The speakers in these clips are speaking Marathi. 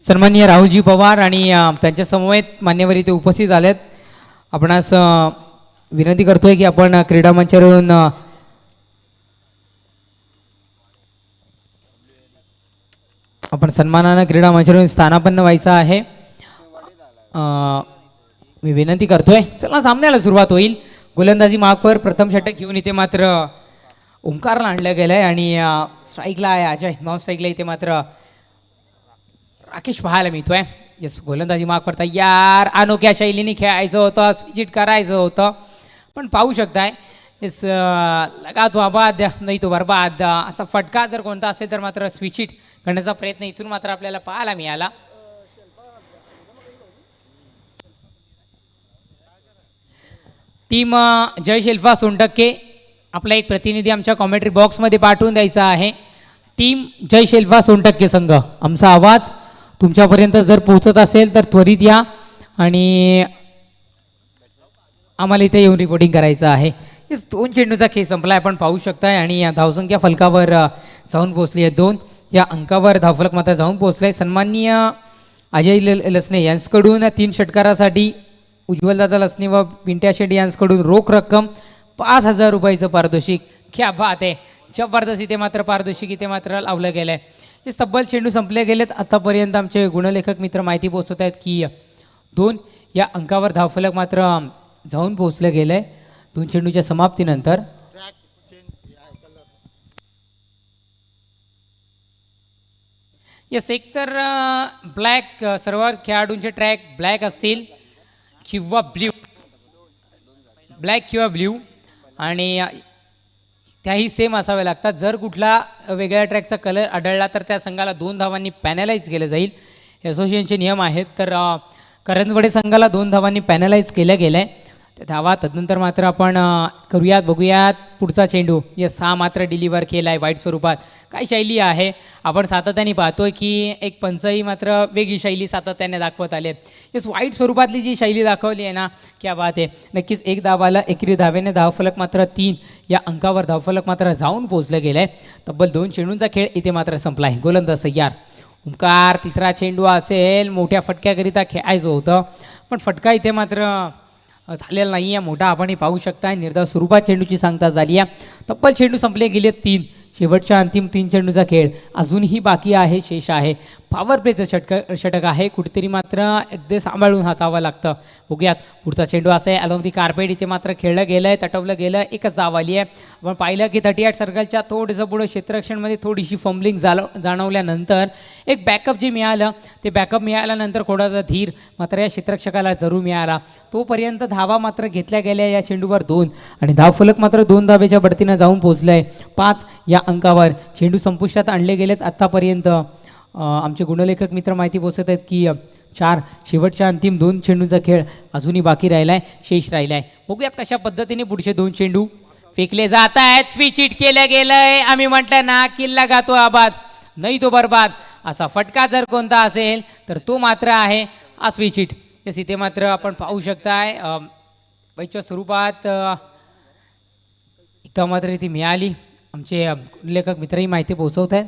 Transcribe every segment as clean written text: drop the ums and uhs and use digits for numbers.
सन्माननीय राहुलजी पवार आणि त्यांच्या समवेत मान्यवर इथे उपस्थित झालेत. आपणास विनंती करतोय की आपण क्रीडा मंचावरून आपण सन्मानानं क्रीडा मंचावरून स्थानापन्न व्हायचं आहे. मी विनंती करतोय. चला सामन्याला सुरुवात होईल. गोलंदाजी मार्कवर प्रथम षटक घेऊन इथे मात्र ओंकारला आणलं गेलंय आणि स्ट्राईकला आहे अजय, नॉन स्ट्राईकला इथे मात्र राकेश पाहायला मिळतोय. येस, गोलंदाजी माग पडता यार अनोख्या शैलीने खेळायचं होतं, स्विचिट करायचं होतं, पण पाहू शकताय येस लगा तो आबाद नाही तो बरबाद असा फटका जर कोणता असेल तर मात्र स्विचिट करण्याचा प्रयत्न इथून मात्र आपल्याला पाहायला मिळाला. टीम जय शेल्फा सोनटक्के आपला एक प्रतिनिधी आमच्या कॉमेंट्री बॉक्समध्ये पाठवून द्यायचा आहे. टीम जय शेल्फा सोनटक्के संघ, आमचा आवाज तुमच्यापर्यंत जर पोहोचत असेल तर त्वरित या आणि आम्हाला इथे येऊन रिपोर्टिंग करायचं आहे. इस 2 चेंडूचा खेळ संपला आपण पाहू शकताय आणि या धावसंख्या फलकावर जाऊन पोहोचली आहे. 2 या अंकावर धावफलक मात्र जाऊन पोहोचलाय. सन्माननीय अजय लसने यांच्याकडून 3 षटकारासाठी उज्ज्वलदादा लसने व पिंट्या शेट्टी यांच्याकडून रोख रक्कम 5,000 रुपयाचं पारितोषिक. क्या बात आहे, जबरदस्त इथे मात्र पारितोषिक इथे मात्र लावलं गेलं आहे. हे तब्बल चेंडू संपले गेलेत. आतापर्यंत आमचे गुणलेखक मित्र माहिती पोहोचत आहेत की 2 या अंकावर धावफलक मात्र जाऊन पोहोचलं गेलं आहे 2 चेंडूच्या समाप्तीनंतर. येस, एकतर ब्लॅक सर्व खेळाडूंचे ट्रॅक ब्लॅक असतील किंवा ब्ल्यू, ब्लॅक किंवा ब्ल्यू आणि त्याही सेम असाव्या लागतात. जर कुठला वेगळ्या ट्रॅकचा कलर आढळला तर त्या संघाला 2 धावांनी पॅनलाइज केलं जाईल. असोसिएशनचे नियम आहेत. तर करंजवडे संघाला 2 धावांनी पॅनलाइज केलं गेलं आहे. त्या धावा तदनंतर मात्र आपण करूयात, बघूयात पुढचा चेंडू. यस, हा मात्र डिलिव्हर केला आहे वाईट स्वरूपात. काय शैली आहे, आपण सातत्याने पाहतोय की एक पंचही मात्र वेगळी शैली सातत्याने दाखवत आले. यस, वाईट स्वरूपातली जी शैली दाखवली आहे ना, क्या बात आहे. नक्कीच एक धावाला एकेरी धावेने धावफलक मात्र 3 या अंकावर धावफलक मात्र जाऊन पोहोचलं गेलं आहे. तब्बल 2 चेंडूंचा खेळ इथे मात्र संपला आहे. गोलंदाज तयार. ओंकार तिसरा चेंडू असेल, मोठ्या फटक्याकरिता खेळायचं होतं पण फटका इथे मात्र झालेला नाही आहे मोठा. आपण पाहू शकता निर्धाव स्वरूपात चेंडूची सांगता झाली आहे. तब्बल चेंडू संपले गेले 3. शेवटच्या अंतिम 3 चेंडूचा खेळ अजूनही बाकी आहे, शेष आहे. पॉवर प्लेचं षटक आहे, कुठेतरी मात्र अगदी सांभाळून हातावं लागतं. बघूयात पुढचा चेंडू असा आहे अलॉंग दी कार्पेट. इथे मात्र खेळलं गेलं आहे, तटवलं गेलं, एकच धाव आली आहे. आपण पाहिलं की 38 सर्कलच्या थोडंसं पुढं क्षेत्ररक्षणमध्ये थोडीशी फंबलिंग जाणवल्यानंतर एक बॅकअप जे मिळालं ते बॅकअप मिळाल्यानंतर थोडासा धीर मात्र या क्षेत्ररक्षकाला जरूर मिळाला. तोपर्यंत धावा मात्र घेतल्या गेल्या या चेंडूवर 2 आणि धावफलक मात्र 2 धावेच्या बढतीनं जाऊन पोहोचलं आहे 5 या अंकावर. चेंडू संपुष्टात आणले गेलेत आत्तापर्यंत. आमचे गुणलेखक मित्र माहिती पोहोचत आहेत की 4 शेवटच्या अंतिम 2 चेंडूंचा खेळ अजूनही बाकी राहिला आहे, शेष राहिला आहे. बघूयात कशा पद्धतीने पुढचे 2 चेंडू फेकले जात आहेत. स्विचिट केलं गेलंय. आम्ही म्हटलं ना, किल्ला गातो आबाद नाही तो बरबाद असा फटका जर कोणता असेल तर तो मात्र आहे स्विचिट. यस, इथे मात्र आपण पाहू शकताय पैच्या स्वरूपात इथं मात्र इथे मिळाली. आमचे लेखक मित्रही माहिती पोहोचवत आहेत.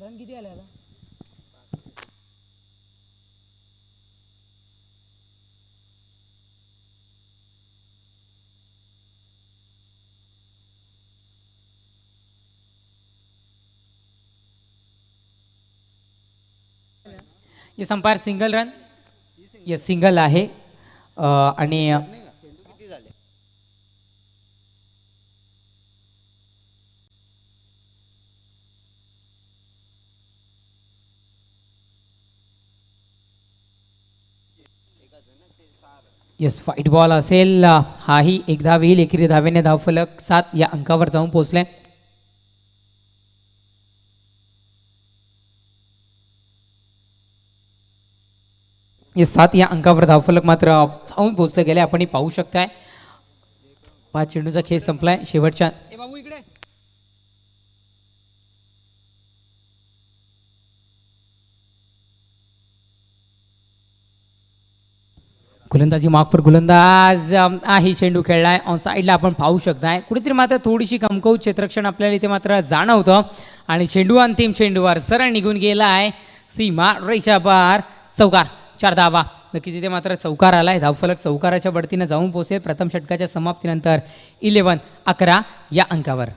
रन किती आला? Yes, umpire single run. Yes, single आहे आणि येस, फाईट बॉल असेल. हाही एक धाव येईल. एकेरी धावेने धावफलक 7 या अंकावर जाऊन पोहोचले. येस, 7 या अंकावर धावफलक मात्र जाऊन पोहोचले गेले. आपण पाहू शकताय 5 चेंडूचा खेळ संपलाय. शेवटच्या गोलंदाजी मागपर गोलंदाज ही चेंडू खेळलाय ऑन साईडला आपण पाहू शकताय. कुठेतरी मात्र थोडीशी कमकुवत क्षेत्ररक्षण आपल्याला इथे मात्र जाणवतं आणि चेंडू अंतिम चेंडूवर सरळ निघून गेला आहे सीमा रेषा पार. चौकार, 4 धावा. नक्कीच इथे मात्र चौकार आलाय. धावफलक चौकाराच्या बढतीनं जाऊन पोहोचेल प्रथम षटकाच्या समाप्तीनंतर 11 या अंकावर.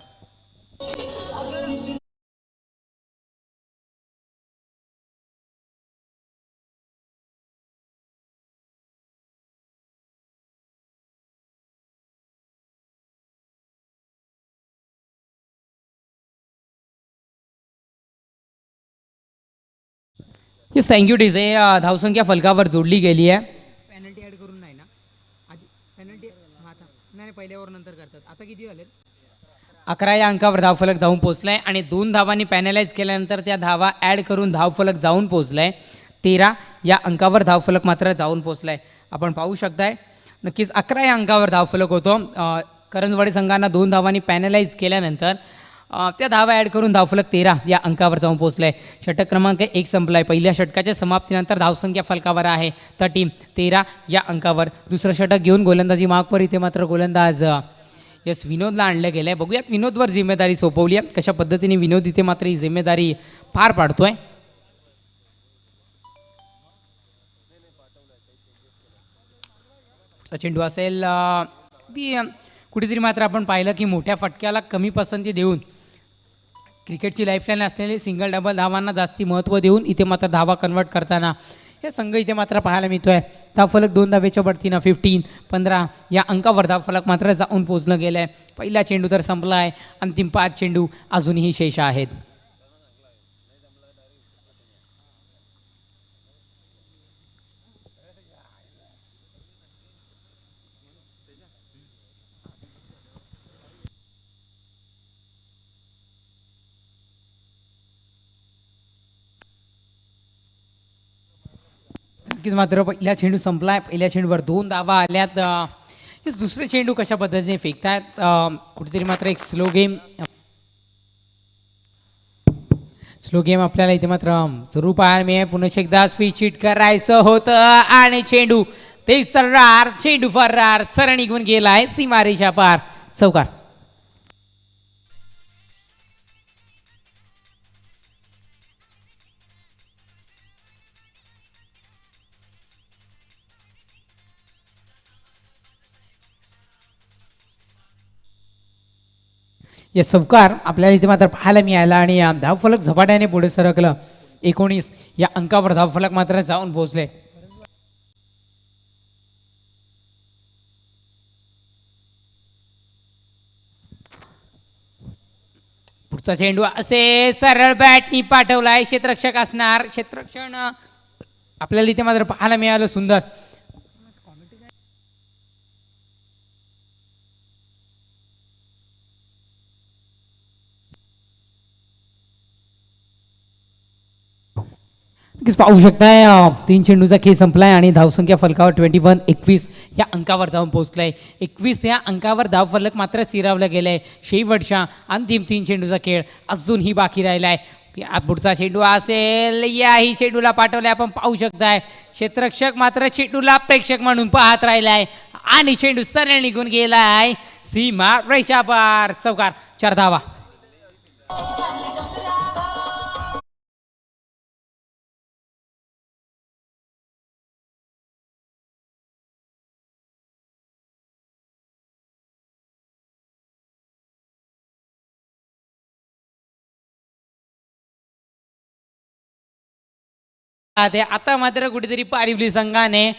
Yes, thank you DJ. धावसंख्या फलकावर जोडली गेली आहे. पेनल्टी ॲड करून नाही ना आधी पेनल्टी नाही पहिल्यावर नंतर करतात. आता किती झाले? 11 या अंकावर धावफलक जाऊन पोहोचलाय आणि 2 धावांनी पॅनलाइज केल्यानंतर त्या धावा ॲड करून धावफलक जाऊन पोहोचलाय. 13 या अंकावर धावफलक मात्र जाऊन पोहोचलाय. आपण पाहू शकताय नक्कीच 11 या अंकावर धावफलक होतो. करंजवाडी संघांना 2 धावांनी पॅनलाइज केल्यानंतर त्या धावा ॲड करून धावफलक 13 या अंकावर जाऊन पोहोचलाय. षटक क्रमांक 1 संपलाय. पहिल्या षटकाच्या समाप्तीनंतर धावसंख्या फलकावर आहे तर टीम 13 या अंकावर. दुसरं षटक घेऊन गोलंदाजी मागपर इथे मात्र गोलंदाज यस विनोदला आणलं गेलं आहे. बघूयात विनोदवर जिम्मेदारी सोपवली आहे कशा पद्धतीने विनोद इथे मात्र ही जिम्मेदारी पार पाडतोय. चेंडू असेल ती कुठेतरी मात्र आपण पाहिलं की मोठ्या फटक्याला कमी पसंती देऊन क्रिकेटची लाईफलाईन असलेली सिंगल डबल धावांना जास्ती महत्त्व देऊन इथे मात्र धावा कन्वर्ट करताना हे संघ इथे मात्र पाहायला मिळतोय. धावफलक 2 धावेच्या बढतीनं 15 या अंकावर धावफलक मात्र जाऊन पोचलं गेलं आहे. पहिला चेंडू तर संपला आहे. अंतिम 5 चेंडू अजूनही शेष आहेत. नक्कीच मात्र पहिला चेंडू संपलाय. पहिल्या चेंडूवर 2 धावा आल्यात. हेच दुसरे चेंडू कशा पद्धतीने फेकतायत कुठेतरी मात्र एक स्लो गेम आपल्याला इथे मात्र जरूर पाहायला मिळेल. पुन्हा एकदा स्विच हिट करायचं होतं आणि चेंडू ते सर्रार चेंडू फर्रार सरळ निघून गेलाय सीमारेषा पार. चौकार. या चौकार आपल्याला इथे मात्र पाहायला मिळाला आणि धावफलक झपाट्याने पुढे सरकलं. 19 या अंकावर धावफलक मात्र जाऊन पोहोचले. पुढचा चेंडू असे सरळ बॅटनी पाठवलाय. क्षेत्ररक्षक असणार. क्षेत्ररक्षण आपल्याला इथे मात्र पाहायला मिळालं सुंदर. नक्कीच पाहू शकताय 3 चेंडूचा खेळ संपलाय आणि धावसंख्या फलकावर 21 या अंकावर जाऊन पोहोचलाय. 21 या अंकावर धावफलक मात्र स्थिरावलं गेलंय. शेवटच्या अंतिम 3 चेंडूचा खेळ अजूनही बाकी राहिलाय. पुढचा चेंडू असेल याही चेंडूला पाठवलाय. आपण पाहू शकताय क्षेत्ररक्षक मात्र चेंडूला प्रेक्षक म्हणून पाहत राहिलाय आणि चेंडू सरळ निघून गेलाय सीमा रेषा पार. चौकार. 4 धावा. आता मात्र कुठेतरी पारिवली संघाने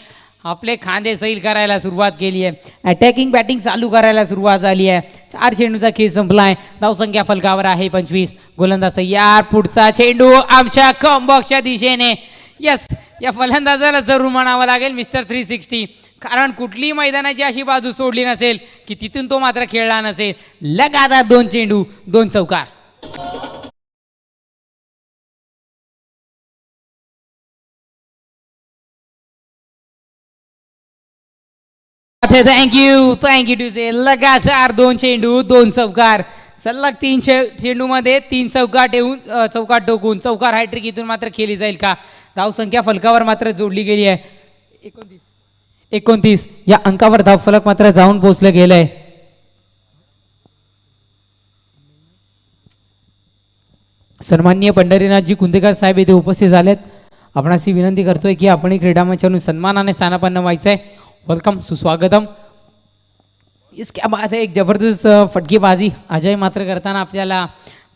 आपले खांदे सैल करायला सुरुवात केली आहे. अटॅकिंग बॅटिंग चालू करायला सुरुवात झाली आहे. 4 चेंडूचा खेळ संपलाय. धावसंख्या फलकावर आहे 25. गोलंदाज तयार. पुढचा चेंडू आमच्या कमबॉक्सच्या दिशेने. यस, या फलंदाजाला जरूर म्हणावं लागेल मिस्टर 360 कारण कुठलीही मैदानाची अशी बाजू सोडली नसेल की तिथून तो मात्र खेळला नसेल. लगातार 2 चेंडू 2 चौकार. थँक्यू टू लगातार 2 चेंडू 2 चौकार. सलग 3 चेंडूमध्ये 3 चौकार ठेवून चौकार टोकून चौकार हॅट्रिक इथून मात्र खेळली जाईल का? धावसंख्या फलकावर मात्र जोडली गेली आहे. 29 या अंकावर धावफलक मात्र जाऊन पोहोचलं गेलंय. सन्माननीय पंढरीनाथजी कुंदेकर साहेब येथे उपस्थित झालेत. आपणास ही विनंती करतोय की आपण क्रीडा मंचावरून सन्मानाने स्थानापन्न व्हायचं आहे. वेलकम, सुस्वागतम. इसके बाद एक जबरदस्त फटकेबाजी अजय मात्र करताना आपल्याला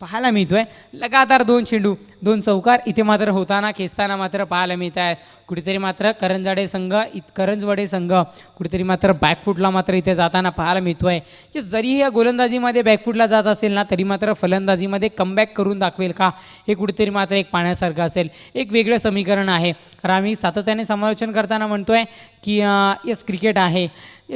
पाहायला मिळतोय. लगातार 2 चेंडू 2 चौकार इथे मात्र होताना खेचताना मात्र पाहायला मिळत आहे. कुठेतरी मात्र करंजवडे संघ कुठेतरी मात्र बॅकफुटला मात्र इथे जाताना पाहायला मिळतोय. की जरी या गोलंदाजीमध्ये बॅकफुटला जात असेल ना तरी मात्र फलंदाजीमध्ये कमबॅक करून दाखवेल का, हे कुठेतरी मात्र एक पाहण्यासारखं असेल. एक वेगळं समीकरण आहे. कारण आम्ही सातत्याने समालोचन करताना म्हणतोय की येस क्रिकेट आहे,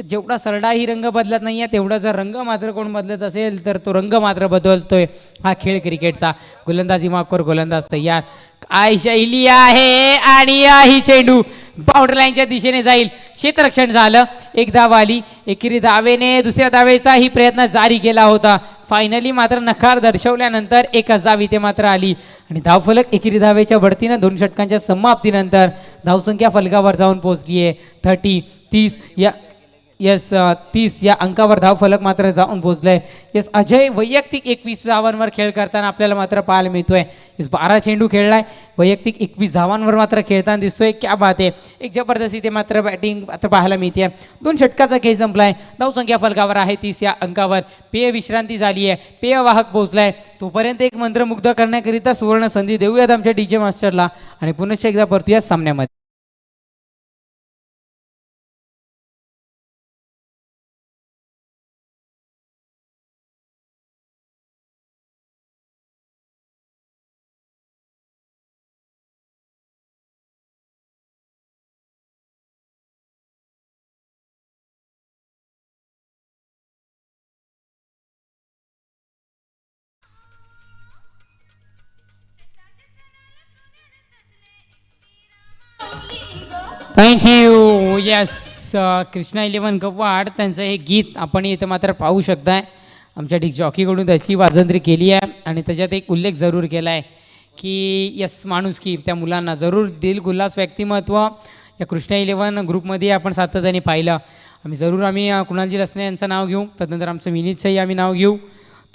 जेवढा सरडाही रंग बदलत नाही आहे तेवढा जर रंग मात्र कोण बदलत असेल तर तो रंग मात्र बदलतोय हा खेळ क्रिकेटचा. गोलंदाजी माफकर गोलंदाज तयार, काय शैली आहे आणि ही चेंडू बाउंड्री लाईनच्या दिशेने जाईल. क्षेत्ररक्षण झालं, एक धाव आली. एकेरी धावेने दुसऱ्या धावेचाही प्रयत्न जारी केला होता. फायनली मात्र नकार दर्शवल्यानंतर एकच धाव इथे मात्र आली आणि धावफलक एकेरी धावेच्या बढतीनं 2 षटकांच्या समाप्तीनंतर धावसंख्या फलकावर जाऊन पोहोचली आहे. 30 या अंकावर धावफलक मात्र जाऊन पोहोचलंय. यस अजय वैयक्तिक 21 धावांवर खेळ करताना आपल्याला मात्र पाहायला मिळतोय. यस 12 चेंडू खेळलाय, वैयक्तिक 21 धावांवर मात्र खेळताना दिसतोय. क्या बात आहे, एक जबरदस्त इथे मात्र बॅटिंग मात्र पाहायला मिळते. 2 षटकाचा खेळ संपलाय. धावसंख्या फलकावर आहे 30 या अंकावर. पेय विश्रांती झाली आहे, पेय वाहक पोहोचलाय. तोपर्यंत एक मंत्रमुग्ध करण्याकरिता सुवर्ण संधी देऊयात आमच्या DJ मास्टरला आणि पुन्हा एकदा परतूया सामन्यामध्ये. थँक्यू. यस कृष्णा 11 गव्हाड त्यांचं हे गीत आपण इथं मात्र पाहू शकताय. आमच्या डिक जॉकीकडून त्याची वाजंत्री केली आहे आणि त्याच्यात एक उल्लेख जरूर केला आहे की यस माणूस की त्या मुलांना जरूर दिलखुलास व्यक्तिमत्व या कृष्णा 11 ग्रुपमध्ये आपण सातत्याने पाहिलं. आम्ही कुणालजी रसने यांचं नाव घेऊ, तदनंतर आमचं विनीतचंही आम्ही नाव घेऊ,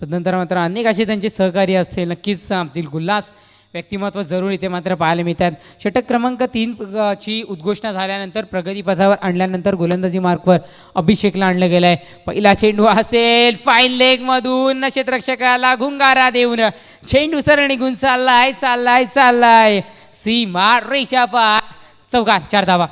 तदनंतर मात्र अनेक असे त्यांचे सहकारी असतील. नक्कीच दिलखुलास व्यक्तिमत्व जरूर इथे मात्र पाहायला मिळतात. षटक क्रमांक 3 ची उद्घोषणा झाल्यानंतर प्रगतीपथावर आणल्यानंतर गोलंदाजी मार्कवर अभिषेकला आणलं गेलं आहे. पहिला चेंडू असेल फाईन लेग मधून, क्षेत्ररक्षकाला घुंगारा देऊन चेंडू सरळ निघून चाललाय सीमा रेषा पार. चौकार, 4 धावा.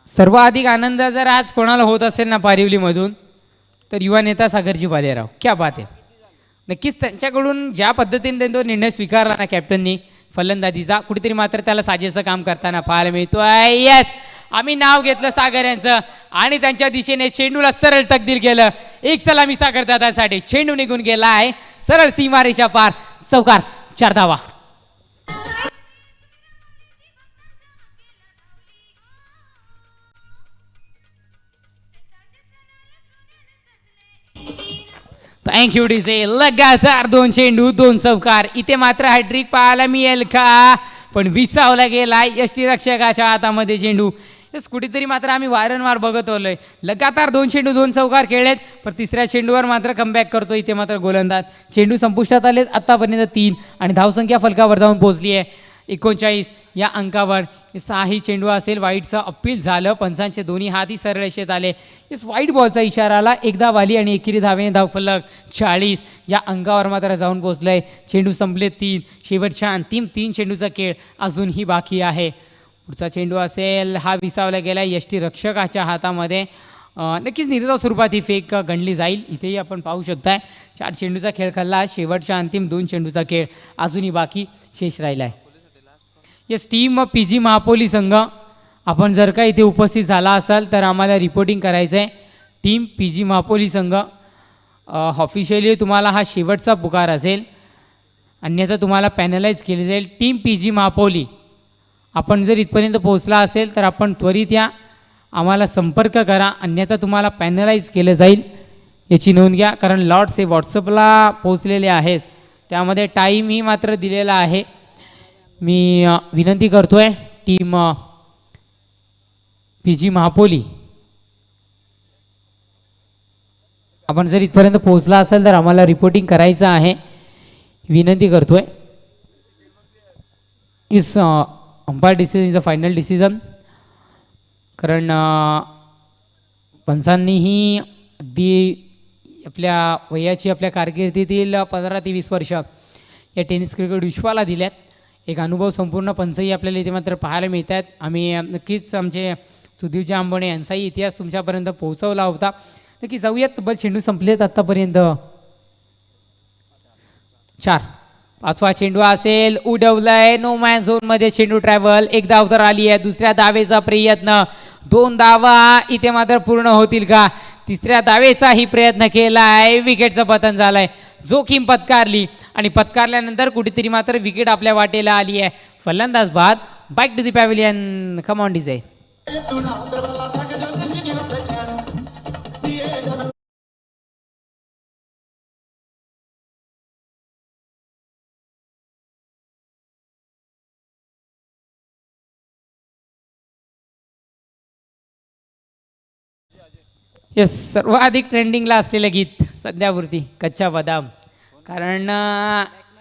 सर्वाधिक आनंद जर आज कोणाला होत असेल ना पारिवलीमधून तर युवा नेता सागरजी भालेराव. क्या बात आहे. नक्कीच त्यांच्याकडून ज्या पद्धतीने तो निर्णय स्वीकारला ना कॅप्टननी फलंदाजीचा, कुठेतरी मात्र त्याला साजेचं काम करताना पाहायला मिळतोय. येस, आम्ही नाव घेतलं सागर यांचं आणि त्यांच्या दिशेने चेंडूला सरळ तकदील केलं. एक सलामी सागर दादासाठी, चेंडू निघून गेला आहे सरळ सीमारेषा पार. चौकार, 4 धावा. Thank you DJ. लगातार 2 चेंडू 2 चौकार. इथे मात्र हॅट्रिक पाहायला मिळेल का, पण विसावला गेला यष्टीरक्षकाच्या हातामध्ये चेंडू. यस कुठेतरी मात्र आम्ही वारंवार बघत आलोय लगातार 2 चेंडू 2 चौकार खेळलेत, पण तिसऱ्या चेंडूवर मात्र कमबॅक करतो इथे मात्र गोलंदाज. चेंडू संपुष्टात आलेत आतापर्यंत 3 आणि धावसंख्या फलकावर जाऊन पोहोचली आहे 39 या अंकावर. 6ही चेंडू असेल. वाईटचं अपील झालं, पंचांचे दोन्ही हाती सरळ रेषेत आले. येस वाईट बॉलचा इशारा आला, एक धाव आली आणि एकेरी धावेने धावफलक 40 या अंकावर मात्र जाऊन पोहोचलंय. चेंडू संपले 3. शेवटच्या अंतिम 3 चेंडूचा खेळ अजूनही बाकी आहे. पुढचा चेंडू असेल, हा विसावला गेला यष्टीरक्षकाच्या हातामध्ये. नक्कीच निर्धाव स्वरूपात ही फेक गणली जाईल. इथेही आपण पाहू शकताय 4 चेंडूचा खेळ खेळला. शेवटच्या अंतिम 2 चेंडूचा खेळ अजूनही बाकी शेष राहिला आहे. येस टीम PG महापोली संघ, आपण जर का इथे उपस्थित झाला असाल तर आम्हाला रिपोर्टिंग करायचं आहे. टीम PG महापोली संघ, ऑफिशियली तुम्हाला हा शेवटचा पुकार असेल, अन्यथा तुम्हाला पॅनलाइज केली जाईल. टीम PG महापोली आपण जर इथपर्यंत पोहोचला असेल तर आपण त्वरित या आम्हाला संपर्क करा, अन्यथा तुम्हाला पॅनलाइज केलं जाईल याची नोंद घ्या. कारण लॉट्स हे व्हॉट्सअपला पोहोचलेले आहेत, त्यामध्ये टाईमही मात्र दिलेला आहे. मी विनंती करतो आहे टीम PG महापोली, आपण जर इथपर्यंत पोहोचला असेल तर आम्हाला रिपोर्टिंग करायचं आहे, विनंती करतो आहे. This umpire decision is a final decision. कारण पंचांनीही अगदी आपल्या वयाची आपल्या कारकिर्दीतील 15 ते 20 वर्ष या टेनिस क्रिकेट विश्वाला दिल्यात. एक अनुभव संपूर्ण पंचही आपल्याला इथे मात्र पाहायला मिळत आहेत. आम्ही नक्कीच आमचे सुदीपजी आंबणे यांचाही इतिहास तुमच्यापर्यंत पोहोचवला होता. नक्की जाऊयात. तब्बल चेंडू संपलेत आत्तापर्यंत 4. 5वा चेंडू असेल, उडवलाय नो मॅन झोनमध्ये चेंडू ट्रॅव्हल. एक धाव तर आली आहे. दुसऱ्या धावेचा प्रयत्न, 2 धावा इथे मात्र पूर्ण होतील का? तिसऱ्या धावेचाही प्रयत्न केलाय, विकेटचं पतन झालंय. जोखीम पत्कारली आणि पत्कारल्यानंतर कुठेतरी मात्र विकेट आपल्या वाटेला आली आहे. फलंदाज बाद. Back to the pavilion. Come on DJ. Yes, सर्वाधिक ट्रेंडिंगला असलेलं गीत सध्यापुरती कच्चा बदाम. कारण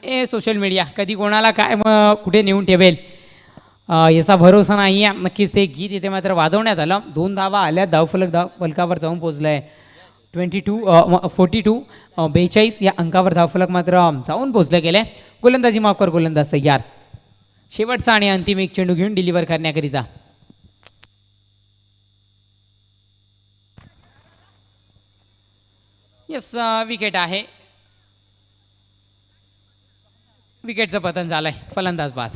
हे सोशल मीडिया कधी कोणाला काय कुठे नेऊन ठेवेल याचा भरोसा नाही आहे. नक्कीच ते गीत इथे मात्र वाजवण्यात आलं. 2 धावा आल्या. फलकावर जाऊन पोचलं आहे. 42 या अंकावर धावफलक मात्र जाऊन पोचलं गेलं आहे. गोलंदाजी माफ कर, गोलंदाज तयार. शेवटचा आणि अंतिम एक चेंडू घेऊन डिलिव्हर करण्याकरिता. येस, विकेट आहे. विकेटचं पतन झालंय. फलंदाज बाद.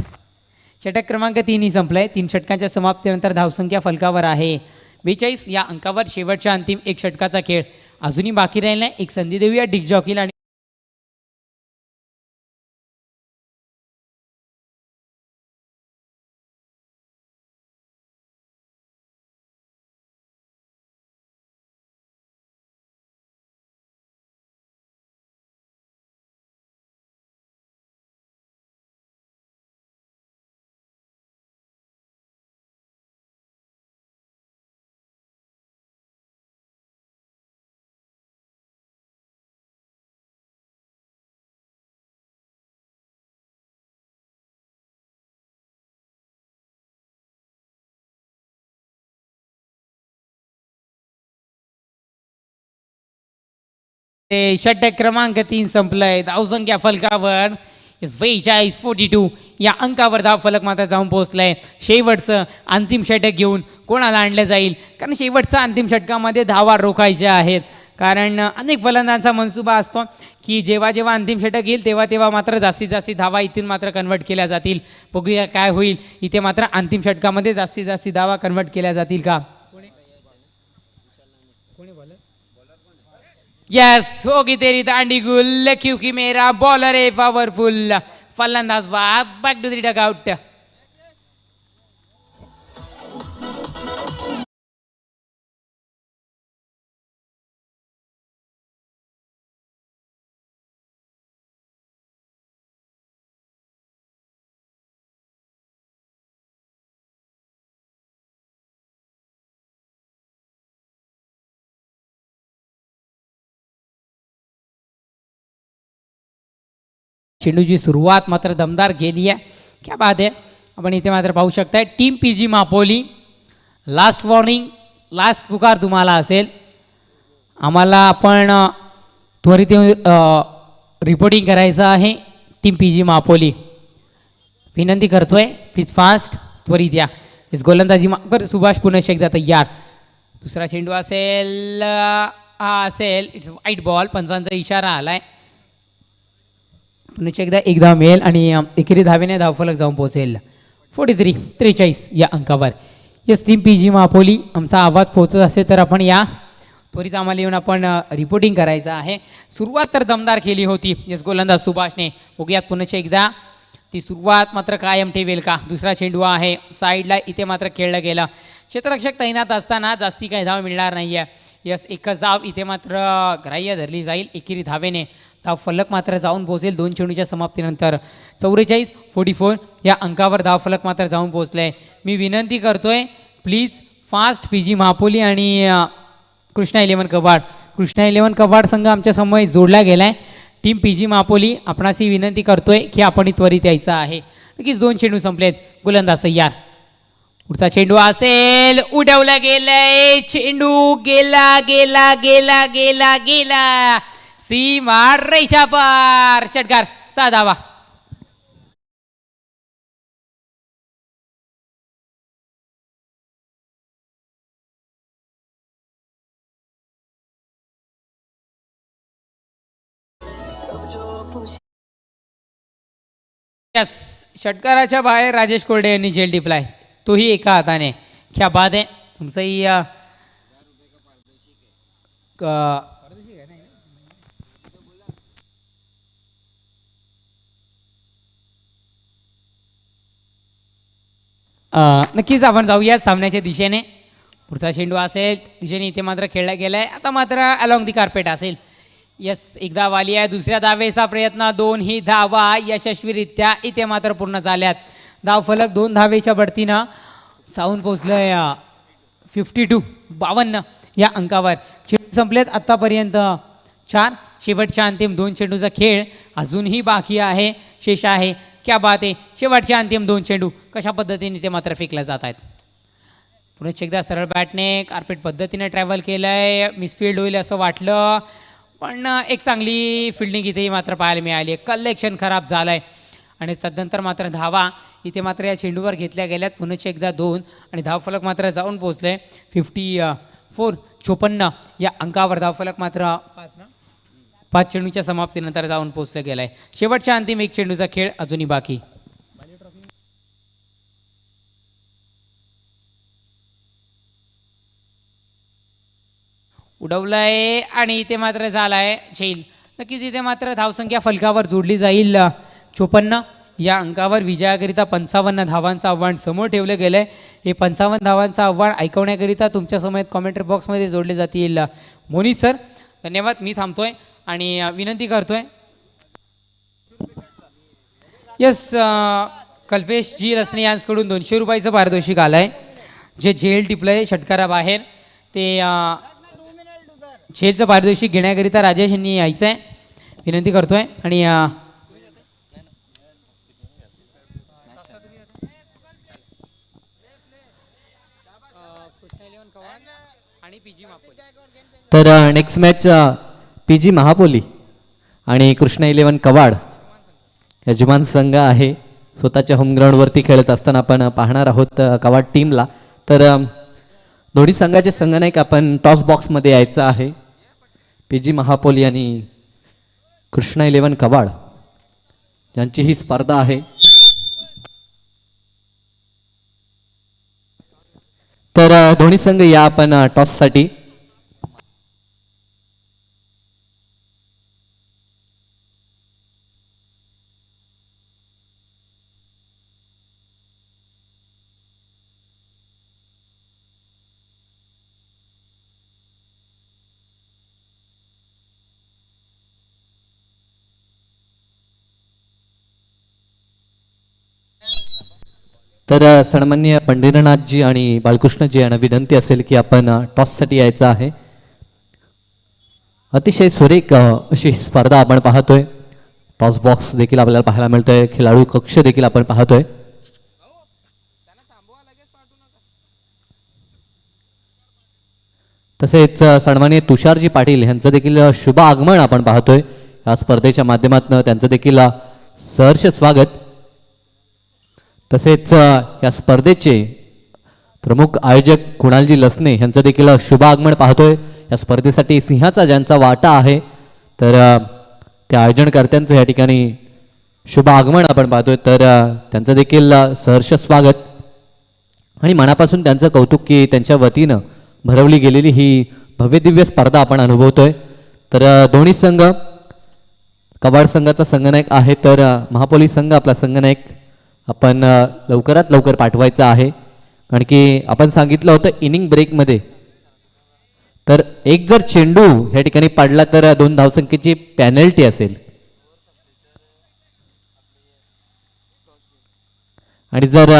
षटक क्रमांक 3 संपलंय. 3 षटकांच्या समाप्तीनंतर धावसंख्या फलकावर आहे 42 या अंकावर. शेवटच्या अंतिम 1 षटकाचा खेळ अजूनही बाकी राहिलाय. एक संधी देऊया डिक जॉकीला. आणि षटक क्रमांक 3 संपलंय. धावसंख्या फलकावर 42 या अंकावर धाव फलक मात्र जाऊन पोहोचलाय. शेवटचं अंतिम षटक घेऊन कोणाला आणलं जाईल? कारण शेवटचा अंतिम षटकामध्ये धावा रोखायच्या आहेत. कारण अनेक फलंदाजांचा मनसुबा असतो की जेव्हा जेव्हा अंतिम षटक येईल तेव्हा तेव्हा मात्र जास्तीत जास्त धावा इथून मात्र कन्वर्ट केल्या जातील. बघूया काय होईल. इथे मात्र अंतिम षटकामध्ये जास्तीत जास्त धावा कन्वर्ट केल्या जातील का? यस, होगी तेरी दांडी गुल क्योंकि मेरा बॉलर है पावरफुल. फलंदाज बाद. Back to the dugout. चेंडूची सुरुवात मात्र दमदार गेली आहे. क्या बात आहे. आपण इथे मात्र पाहू शकताय टीम PG मापोली. लास्ट वॉर्निंग, लास्ट पुकार तुम्हाला असेल. आम्हाला आपण त्वरित रिपोर्टिंग करायचं आहे. टीम PG मापोली विनंती करतोय, प्लीज फास्ट त्वरित या. इस गोलंदाजी कर सुभाष पुन्हा एकदा तयार. दुसरा चेंडू असेल, हा असेल. इट्स वाईट बॉल. पंचांचा इशारा आलाय. पुन्हा एकदा मिळेल आणि एकेरी धावेने धावफलक जाऊन पोहोचेल. 43 या अंकावर. यस, टीम PG मापोली. आमचा आवाज पोहोचत असेल तर आपण या त्वरित आम्हाला येऊन आपण रिपोर्टिंग करायचं आहे. सुरुवात तर दमदार केली होती यस गोलंदाज सुभाषने. बघूयात पुन्हा एकदा ती सुरुवात मात्र कायम ठेवेल का. दुसरा चेंडू आहे साईडला, इथे मात्र खेळलं गेलं. क्षेत्ररक्षक तैनात असताना जास्ती काही धाव मिळणार नाही आहे. यस, एकच धाव इथे मात्र ग्राह्य धरली जाईल एकेरी धावेने. धाव फलक मात्र जाऊन पोहोचेल 2 चेंडूच्या समाप्तीनंतर. 44-44 या अंकावर धाव फलक मात्र जाऊन पोहोचले. मी विनंती करतोय प्लीज फास्ट PG महापोली आणि कृष्णा 11 कबाड. कृष्णा 11 कबाड संघ आमच्या समोर जोडला गेला आहे. टीम PG महापोली आपणाशी विनंती करतोय की आपण त्वरित यायचं आहे. नक्कीच 2 चेंडू संपलेत. गोलंदाज तयार. पुढचा चेंडू असेल, उडवला गेलाय. चेंडू गेला गेला गेला गेला गेला सीमा रेषा पार. षटकार 6 धावा. यस, षटकाराच्या बाहेर राजेश कोरडे यांनी झेल टिपलाय, तोही एका हाताने. क्या बात आहे तुमचंही. नक्कीच आपण जाऊया सामन्याच्या दिशेने. पुढचा चेंडू असेल दिशेने, इथे मात्र खेळला गेलाय. आता मात्र अलॉंग दी कार्पेट असेल. यस, एक धाव आली आहे. दुसऱ्या धावेचा प्रयत्न, 2 ही धावा यशस्वीरित्या इथे मात्र पूर्ण झाल्यात. धाव फलक 2 धावेच्या बढतीनं जाऊन पोचलंय 52 या अंकावर. चेंडू संपलेत आत्तापर्यंत 4. शेवटच्या अंतिम 2 चेंडूचा खेळ अजूनही बाकी आहे, शेष आहे. क्या बात आहे. शेवटच्या अंतिम 2 चेंडू कशा पद्धतीने ते मात्र फेकल्या जात आहेत. पुन्हा एकदा सरळ बॅटने कार्पेट पद्धतीने ट्रॅव्हल केलं आहे. मिसफिल्ड होईल असं वाटलं, पण एक चांगली फिल्डिंग इथेही मात्र पाहायला मिळाली आहे. कलेक्शन खराब झालं आहे आणि तदनंतर मात्र धावा इथे मात्र या चेंडूवर घेतल्या गेल्यात. पुन्हा एकदा 2 आणि धावफलक मात्र जाऊन पोहोचले 54 या अंकावर. धावफलक मात्र 5 चेंडूच्या समाप्तीनंतर जाऊन पोहोचलं गेलं आहे. शेवटच्या अंतिम 1 चेंडूचा खेळ अजूनही बाकी. उडवलंय आणि इथे मात्र झालाय झेल. नक्कीच इथे मात्र धावसंख्या फलकावर जोडली जाईल 54 या अंकावर. विजयाकरिता 55 धावांचं आव्हान समोर ठेवलं गेलं आहे. हे 55 धावांचं आव्हान ऐकवण्याकरिता तुमच्या समोर कॉमेंट्री बॉक्समध्ये जोडले जातील. मोनिश सर धन्यवाद. मी थांबतोय आणि विनंती करतोय. यस, कल्पेश जी रसने यांच्याकडून 200 रुपयाचं पारितोषिक आलं आहे. जे झेल टिपलंय षटकाराबाहेर ते झेलचं पारितोषिक घेण्याकरिता राजेश यांनी यायचं आहे. विनंती करतोय आणि तर नेक्स्ट मॅच PG महापोली आणि कृष्णा 11 कवाड यजमान संघ आहे. स्वतःच्या होम ग्राउंडवरती खेळत असताना आपण पाहणार आहोत कवाड टीमला. तर दोन्ही संघाचे संघनायक आपण टॉस बॉक्समध्ये यायचं आहे. PG महापोली आणि कृष्णा 11 कवाड यांची ही स्पर्धा आहे. तर दोन्ही संघ या आपण टॉससाठी. तर सन्माननीय पंढरीनाथजी आणि बाळकृष्णजी यांना विनंती असेल की आपण टॉससाठी यायचं आहे. अतिशय सुरेख अशी स्पर्धा आपण पाहतोय. टॉस बॉक्स देखील आपल्याला पाहायला मिळतोय. खेळाडू कक्ष देखील आपण पाहतोय. तसेच सन्माननीय तुषारजी पाटील यांचं देखील शुभ आगमन आपण पाहतोय. या स्पर्धेच्या माध्यमातून त्यांचं देखील सहर्ष स्वागत. तसेच या स्पर्धेचे प्रमुख आयोजक कुणालजी लसने यांचं देखील शुभ आगमन पाहतोय. या स्पर्धेसाठी सिंहाचा ज्यांचा वाटा आहे तर त्या आयोजनकर्त्यांचं या ठिकाणी शुभ आगमन आपण पाहतोय. तर त्यांचं देखील सहर्ष स्वागत आणि मनापासून त्यांचं कौतुक की त्यांच्या वतीनं भरवली गेलेली ही भव्यदिव्य स्पर्धा आपण अनुभवतोय. तर दोन्ही संघ कवाड संघाचा संघनायक आहे, तर महापोली संघ आपला संघनायक आपण लवकरात लवकर पाठवायचा आहे. कारण की आपण सांगितलं होतं इनिंग ब्रेकमध्ये, तर एक जर चेंडू ह्या ठिकाणी पडला तर 2 धावसंख्येची पॅनल्टी असेल. आणि जर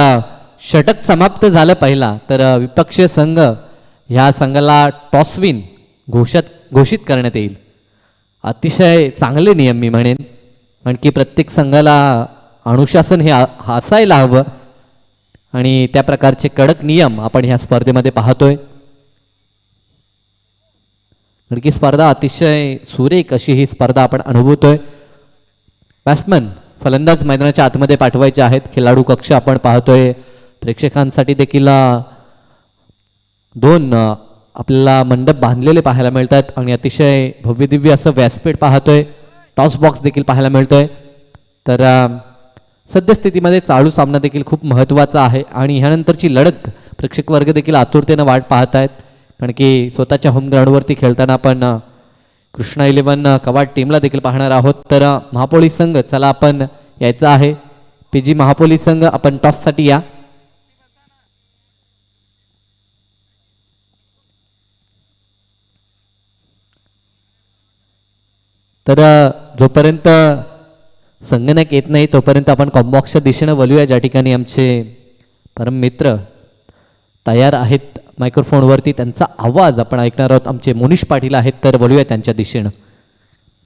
षटक समाप्त झालं पहिला, तर विपक्षीय संघ ह्या संघाला टॉस विन घोषित करण्यात येईल. अतिशय चांगले नियम मी म्हणेन, कारण की प्रत्येक संघाला अनुशासन हे असायला हवं आणि त्या प्रकारचे कडक नियम आपण ह्या स्पर्धेमध्ये पाहतोय. कारण की स्पर्धा अतिशय सुरेख अशी ही स्पर्धा आपण अनुभवतोय. बॅट्समन फलंदाज मैदानाच्या आतमध्ये पाठवायचे आहेत. खेळाडू कक्ष आपण पाहतोय. प्रेक्षकांसाठी देखील 2 आपल्याला मंडप बांधलेले पाहायला मिळतात आणि अतिशय भव्य दिव्य असं व्यासपीठ पाहतोय. टॉस बॉक्स देखील पाहायला मिळतोय. तर सद्यस्थितीमध्ये चालू सामना देखील खूप महत्त्वाचा आहे आणि ह्यानंतरची लढत प्रेक्षक वर्ग देखील आतुरतेनं वाट पाहत आहेत. कारण की स्वतःच्या होम ग्राउंडवरती खेळताना आपण कृष्णा 11 कवाड टीमला देखील पाहणार आहोत. तर महापोली संघ चला आपण यायचं आहे. PG महापोली संघ आपण टॉससाठी या. तर जोपर्यंत संगणक येत नाही तोपर्यंत आपण कॉम्बॉक्सच्या दिशेनं वळूया, ज्या ठिकाणी आमचे परम मित्र तयार आहेत मायक्रोफोनवरती. त्यांचा आवाज आपण ऐकणार आहोत. आमचे मोनिश पाटील आहेत, तर वळूया त्यांच्या दिशेनं.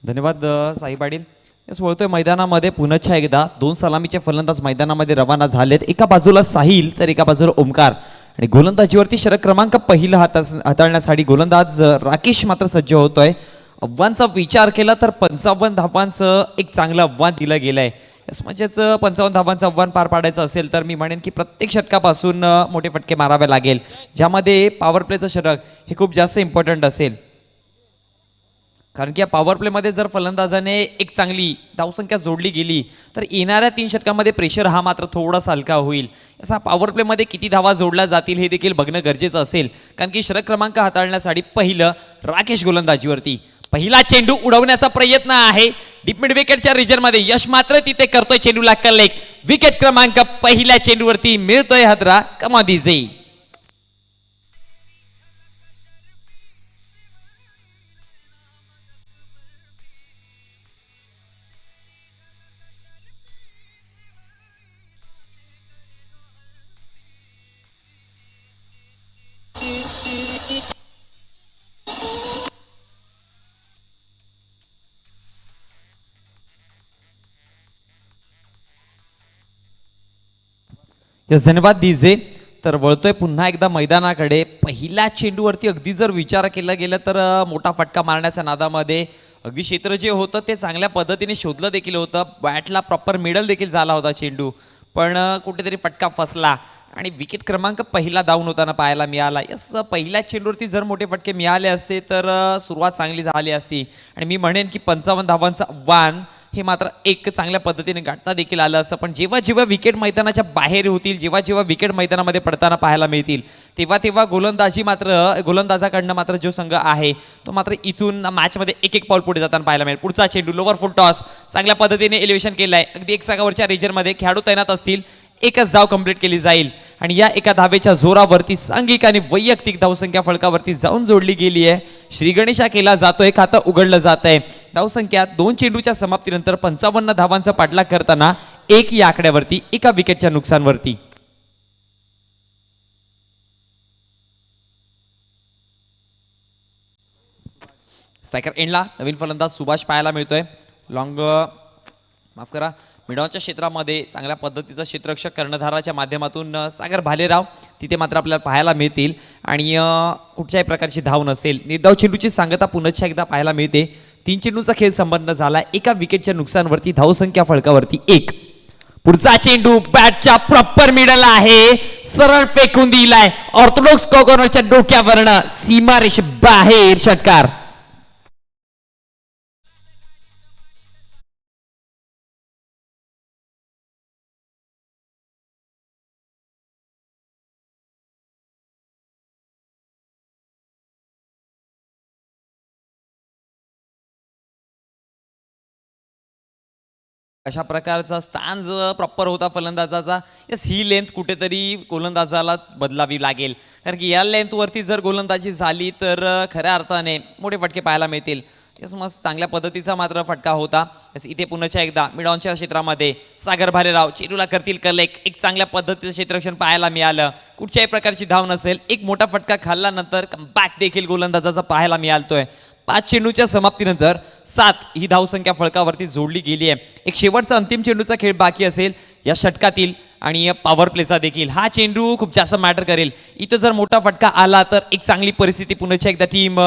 धन्यवाद साई पाटील. येस, वळतोय मैदानामध्ये पुनश्च एकदा 2 सलामीचे फलंदाज मैदानामध्ये रवाना झालेत. एका बाजूला साहिल तर एका बाजूला ओमकार. आणि गोलंदाजीवरती षटक क्रमांक पहिला हाताळण्यासाठी गोलंदाज राकेश मात्र सज्ज होतोय. आव्हानचा विचार केला तर 55 धावांचं एक चांगलं आव्हान दिलं गेलं आहे. यस, म्हणजेच 55 धावांचं आव्हान पार पाडायचं असेल तर मी म्हणेन की प्रत्येक षटकापासून मोठे फटके मारावे लागेल, ज्यामध्ये पॉवर प्लेचं षटक हे खूप जास्त इम्पॉर्टंट असेल. कारण की या पॉवर प्लेमध्ये जर फलंदाजाने एक चांगली धावसंख्या जोडली गेली तर येणाऱ्या 3 षटकामध्ये प्रेशर हा मात्र थोडासा हलका होईल. असा पॉवर प्लेमध्ये किती धावा जोडल्या जातील हे देखील बघणं गरजेचं असेल. कारण की षटक क्रमांक हाताळण्यासाठी पहिलं राकेश गोलंदाजीवरती. पहिला चेंडू उडवण्याचा प्रयत्न आहे डीप मिड विकेटच्या रिजनमध्ये. यश मात्र तिथे करतोय चेंडूला कलेक्ट. विकेट क्रमांक पहिल्या चेंडूवरती मिळतोय हादरा कमादीजे. यस, धन्यवाद डीजे. तर वळतोय पुन्हा एकदा मैदानाकडे. पहिल्या चेंडूवरती अगदी जर विचार केला गेला तर मोठा फटका मारण्याच्या नादामध्ये अगदी क्षेत्र जे होतं ते चांगल्या पद्धतीने शोधलं देखील होतं. बॅटला प्रॉपर मिडल देखील झाला होता चेंडू, पण कुठेतरी फटका फसला आणि विकेट क्रमांक पहिला डाऊन होताना पाहायला मिळाला. यस, पहिल्या चेंडूवरती जर मोठे फटके मिळाले असते तर सुरुवात चांगली झाली असती आणि मी म्हणेन की 55 धावांचं आव्हान हे मात्र एक चांगल्या पद्धतीने गाठता देखील आलं असतं. पण जेव्हा जेव्हा विकेट मैदानाच्या बाहेर होतील, जेव्हा जेव्हा विकेट मैदानामध्ये पडताना पाहायला मिळतील, तेव्हा तेव्हा गोलंदाजाकडनं मात्र जो संघ आहे तो मात्र इथून मॅचमध्ये एक एक पाऊल पुढे जाताना पाहायला मिळेल. पुढचा चेंडू लोवर फुल टॉस चांगल्या पद्धतीने एलिव्हेशन केलं आहे. अगदी 1 च्या रेजरमध्ये खेळाडू तैनात असतील, एकच धाव कंप्लीट केली जाईल आणि या एका धावेच्या जोरावरती सांघिक आणि वैयक्तिक धावसंख्या फलकावरती जाऊन जोडली गेली आहे. श्री गणेशा केला जातोय, खातं उघडलं जात आहे. धावसंख्या 2 चेंडूच्या समाप्तीनंतर 55 धावांचा पाठलाग करताना 1 या आकड्यावरती, एका विकेटच्या नुकसानवरती. स्ट्रायकर एंडला नवीन फलंदाज सुभाष पाहायला मिळतोय. मिडॉनच्या क्षेत्रामध्ये चांगल्या पद्धतीचा क्षेत्ररक्षक कर्णधाराच्या माध्यमातून सागर भालेराव तिथे मात्र आपल्याला पाहायला मिळतील आणि कुठच्याही प्रकारची धाव नसेल. निर्धाव चेंडूची सांगता पुनश्च एकदा पाहायला मिळते. 3 चेंडूचा खेळ संबंध झाला, एका विकेटच्या नुकसानवरती, धावसंख्या फळकावरती 1. पुढचा चेंडू बॅटच्या प्रॉपर मिडल आहे, सरळ फेकून दिलाय ऑर्थोडॉक्स कॉर्नरच्या डोक्यावरनं, सीमारेष बाहेर षटकार. अशा प्रकारचा स्टान्स प्रॉपर होता फलंदाजाचा. यस, ही लेंथ कुठेतरी गोलंदाजाला बदलावी लागेल, कारण की या लेंथवरती जर गोलंदाजी झाली तर खऱ्या अर्थाने मोठे फटके पाहायला मिळतील. यस, मस्त चांगल्या पद्धतीचा मात्र फटका होता. यस, इथे पुन्हा एकदा मिडॉनच्या क्षेत्रामध्ये सागर भालेराव चेंडूला करतील कलेक्ट. एक चांगल्या पद्धतीचं क्षेत्ररक्षण पाहायला मिळालं. कुठच्याही प्रकारची धाव नसेल. एक मोठा फटका खाल्ल्यानंतर बॅक देखील गोलंदाजाचा पाहायला मिळालतोय. 5 चेंडूच्या समाप्तीनंतर 7 ही धावसंख्या फळकावरती जोडली गेली आहे. एक शेवटचा अंतिम चेंडूचा खेळ बाकी असेल या षटकातील आणि पॉवर प्लेचा देखील. हा चेंडू खूप जास्त मॅटर करेल. इथं जर मोठा फटका आला तर एक चांगली परिस्थिती पुन्हा एकदा टीम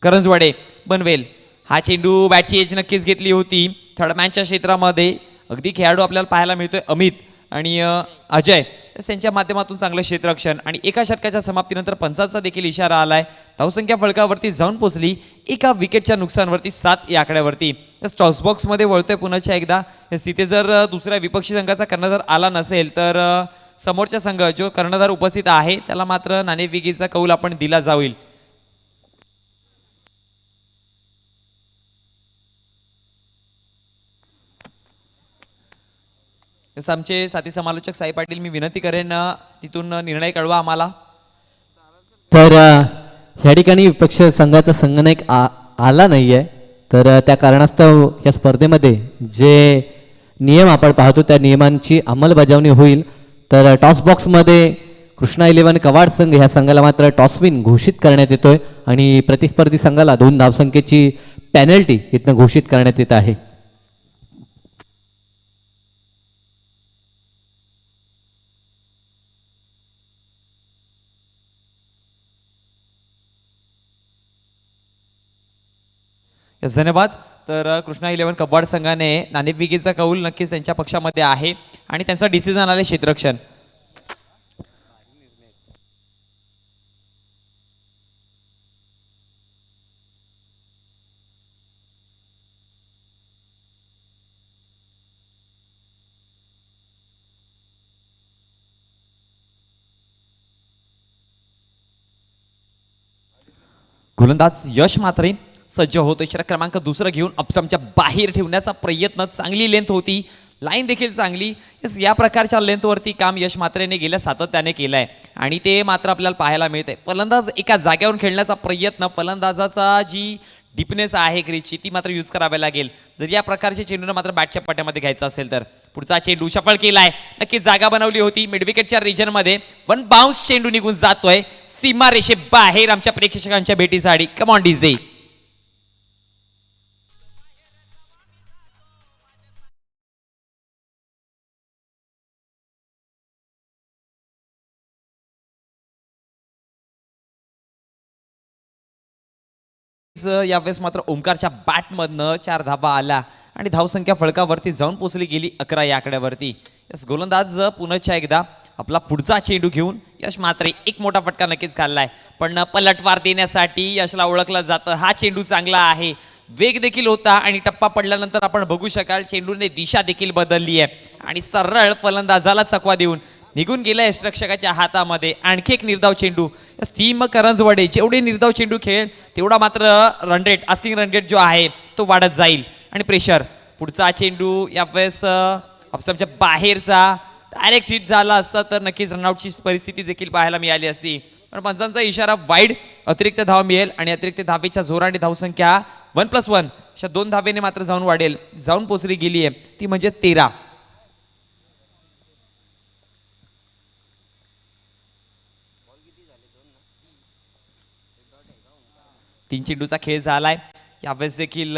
करंजवाडे बनवेल. हा चेंडू बॅटची एज नक्कीच घेतली होती. थर्ड मॅनच्या क्षेत्रामध्ये अगदी खेळाडू आपल्याला पाहायला मिळतोय अमित आणि अजय. त्यांच्या माध्यमातून चांगलं क्षेत्ररक्षण आणि एका षटकाच्या समाप्तीनंतर पंचांचा देखील इशारा आलाय. धावसंख्या फळकावरती जाऊन पोहोचली. एका विकेटच्या नुकसानवरती 7 या आकड्यावरती. टॉस बॉक्समध्ये वळतोय पुन्हा एकदा. तिथे जर दुसऱ्या विपक्षी संघाचा कर्णधार आला नसेल तर समोरचा संघ जो कर्णधार उपस्थित आहे त्याला मात्र नाणेफेकीचा कौल आपण दिला जाईल. जसं आमचे साथी समालोचक साई पाटील, मी विनंती करेन तिथून निर्णय कळवा आम्हाला. तर ह्या ठिकाणी विपक्ष संघाचा संघनायक आला नाहीये, तर त्या कारणास्तव या स्पर्धेमध्ये जे नियम आपण पाहतो त्या नियमांची अंमलबजावणी होईल. तर टॉस बॉक्समध्ये कृष्णा 11 कवाड संघ ह्या संघाला मात्र टॉस विन घोषित करण्यात येतोय आणि प्रतिस्पर्धी संघाला 2 धावसंख्येची पेनल्टी इथनं घोषित करण्यात येत आहे. यस, धन्यवाद. तर कृष्णा 11 कबाड संघाने नाणेफेकीचा कौल नक्कीच त्यांच्या पक्षामध्ये आहे आणि त्यांचा डिसिजन आले क्षेत्ररक्षण. गोलंदाज यश मात्रे सज्ज होतो. इशारा क्रमांक 2 घेऊन अपस्टम्पच्या बाहेर ठेवण्याचा प्रयत्न. चांगली लेंथ होती, लाईन देखील चांगली. या प्रकारच्या लेंथवरती काम यश मात्रेने गेल्या सातत्याने केलं आहे आणि ते मात्र आपल्याला पाहायला मिळतंय. फलंदाज एका जागेवरून खेळण्याचा प्रयत्न, फलंदाजाचा जी डिपनेस आहे क्रीजची ती मात्र यूज करावी लागेल जर या प्रकारचे चेंडूला मात्र बॅटच्या पट्ट्यामध्ये घ्यायचा असेल तर. पुढचा चेंडू सफळ केलाय, नक्कीच जागा बनवली होती मिडविकेटच्या रिजनमध्ये. 1 बाउन्स चेंडू निघून जातोय सीमा रेषे बाहेर आमच्या प्रेक्षकांच्या भेटीसाठी. कम ऑन डीजे. यावेळेस मात्र ओमकारच्या बॅटमधनं 4 धाबा आला आणि धावसंख्या फळकावरती जाऊन पोहोचली गेली 11 या आकड्यावरती. यस, गोलंदाज पुन्हा एकदा आपला पुढचा चेंडू घेऊन यश मात्रे एक मोठा फटका नक्कीच खाल्लाय, पण पलटवार देण्यासाठी यशला ओळखलं जातं. हा चेंडू चांगला आहे, वेग देखील होता आणि टप्पा पडल्यानंतर आपण बघू शकाल चेंडूने दिशा देखील बदलली आहे आणि सरळ फलंदाजाला चकवा देऊन निघून गेला यष्टिरक्षकाच्या हातामध्ये. आणखी एक निर्धाव चेंडू. टीम करंजवाडे जेवढे निर्धाव चेंडू खेळेल तेवढा मात्र run rate, asking run rate जो आहे तो वाढत जाईल आणि प्रेशर. पुढचा चेंडू यावेळेस ऑप्शनच्या बाहेरचा डायरेक्ट हिट झाला असता तर नक्कीच रनआउटची परिस्थिती देखील पाहायला मिळाली असती, पण पंचांचा इशारा वाईड. अतिरिक्त धाव मिळेल आणि अतिरिक्त धावेच्या जोराने धावसंख्या 1+1 अशा 2 धावेने मात्र जाऊन वाढेल, जाऊन पोचली गेली आहे ती म्हणजे 13. तीन चेंडूचा खेळ झालाय. यावेळेस देखील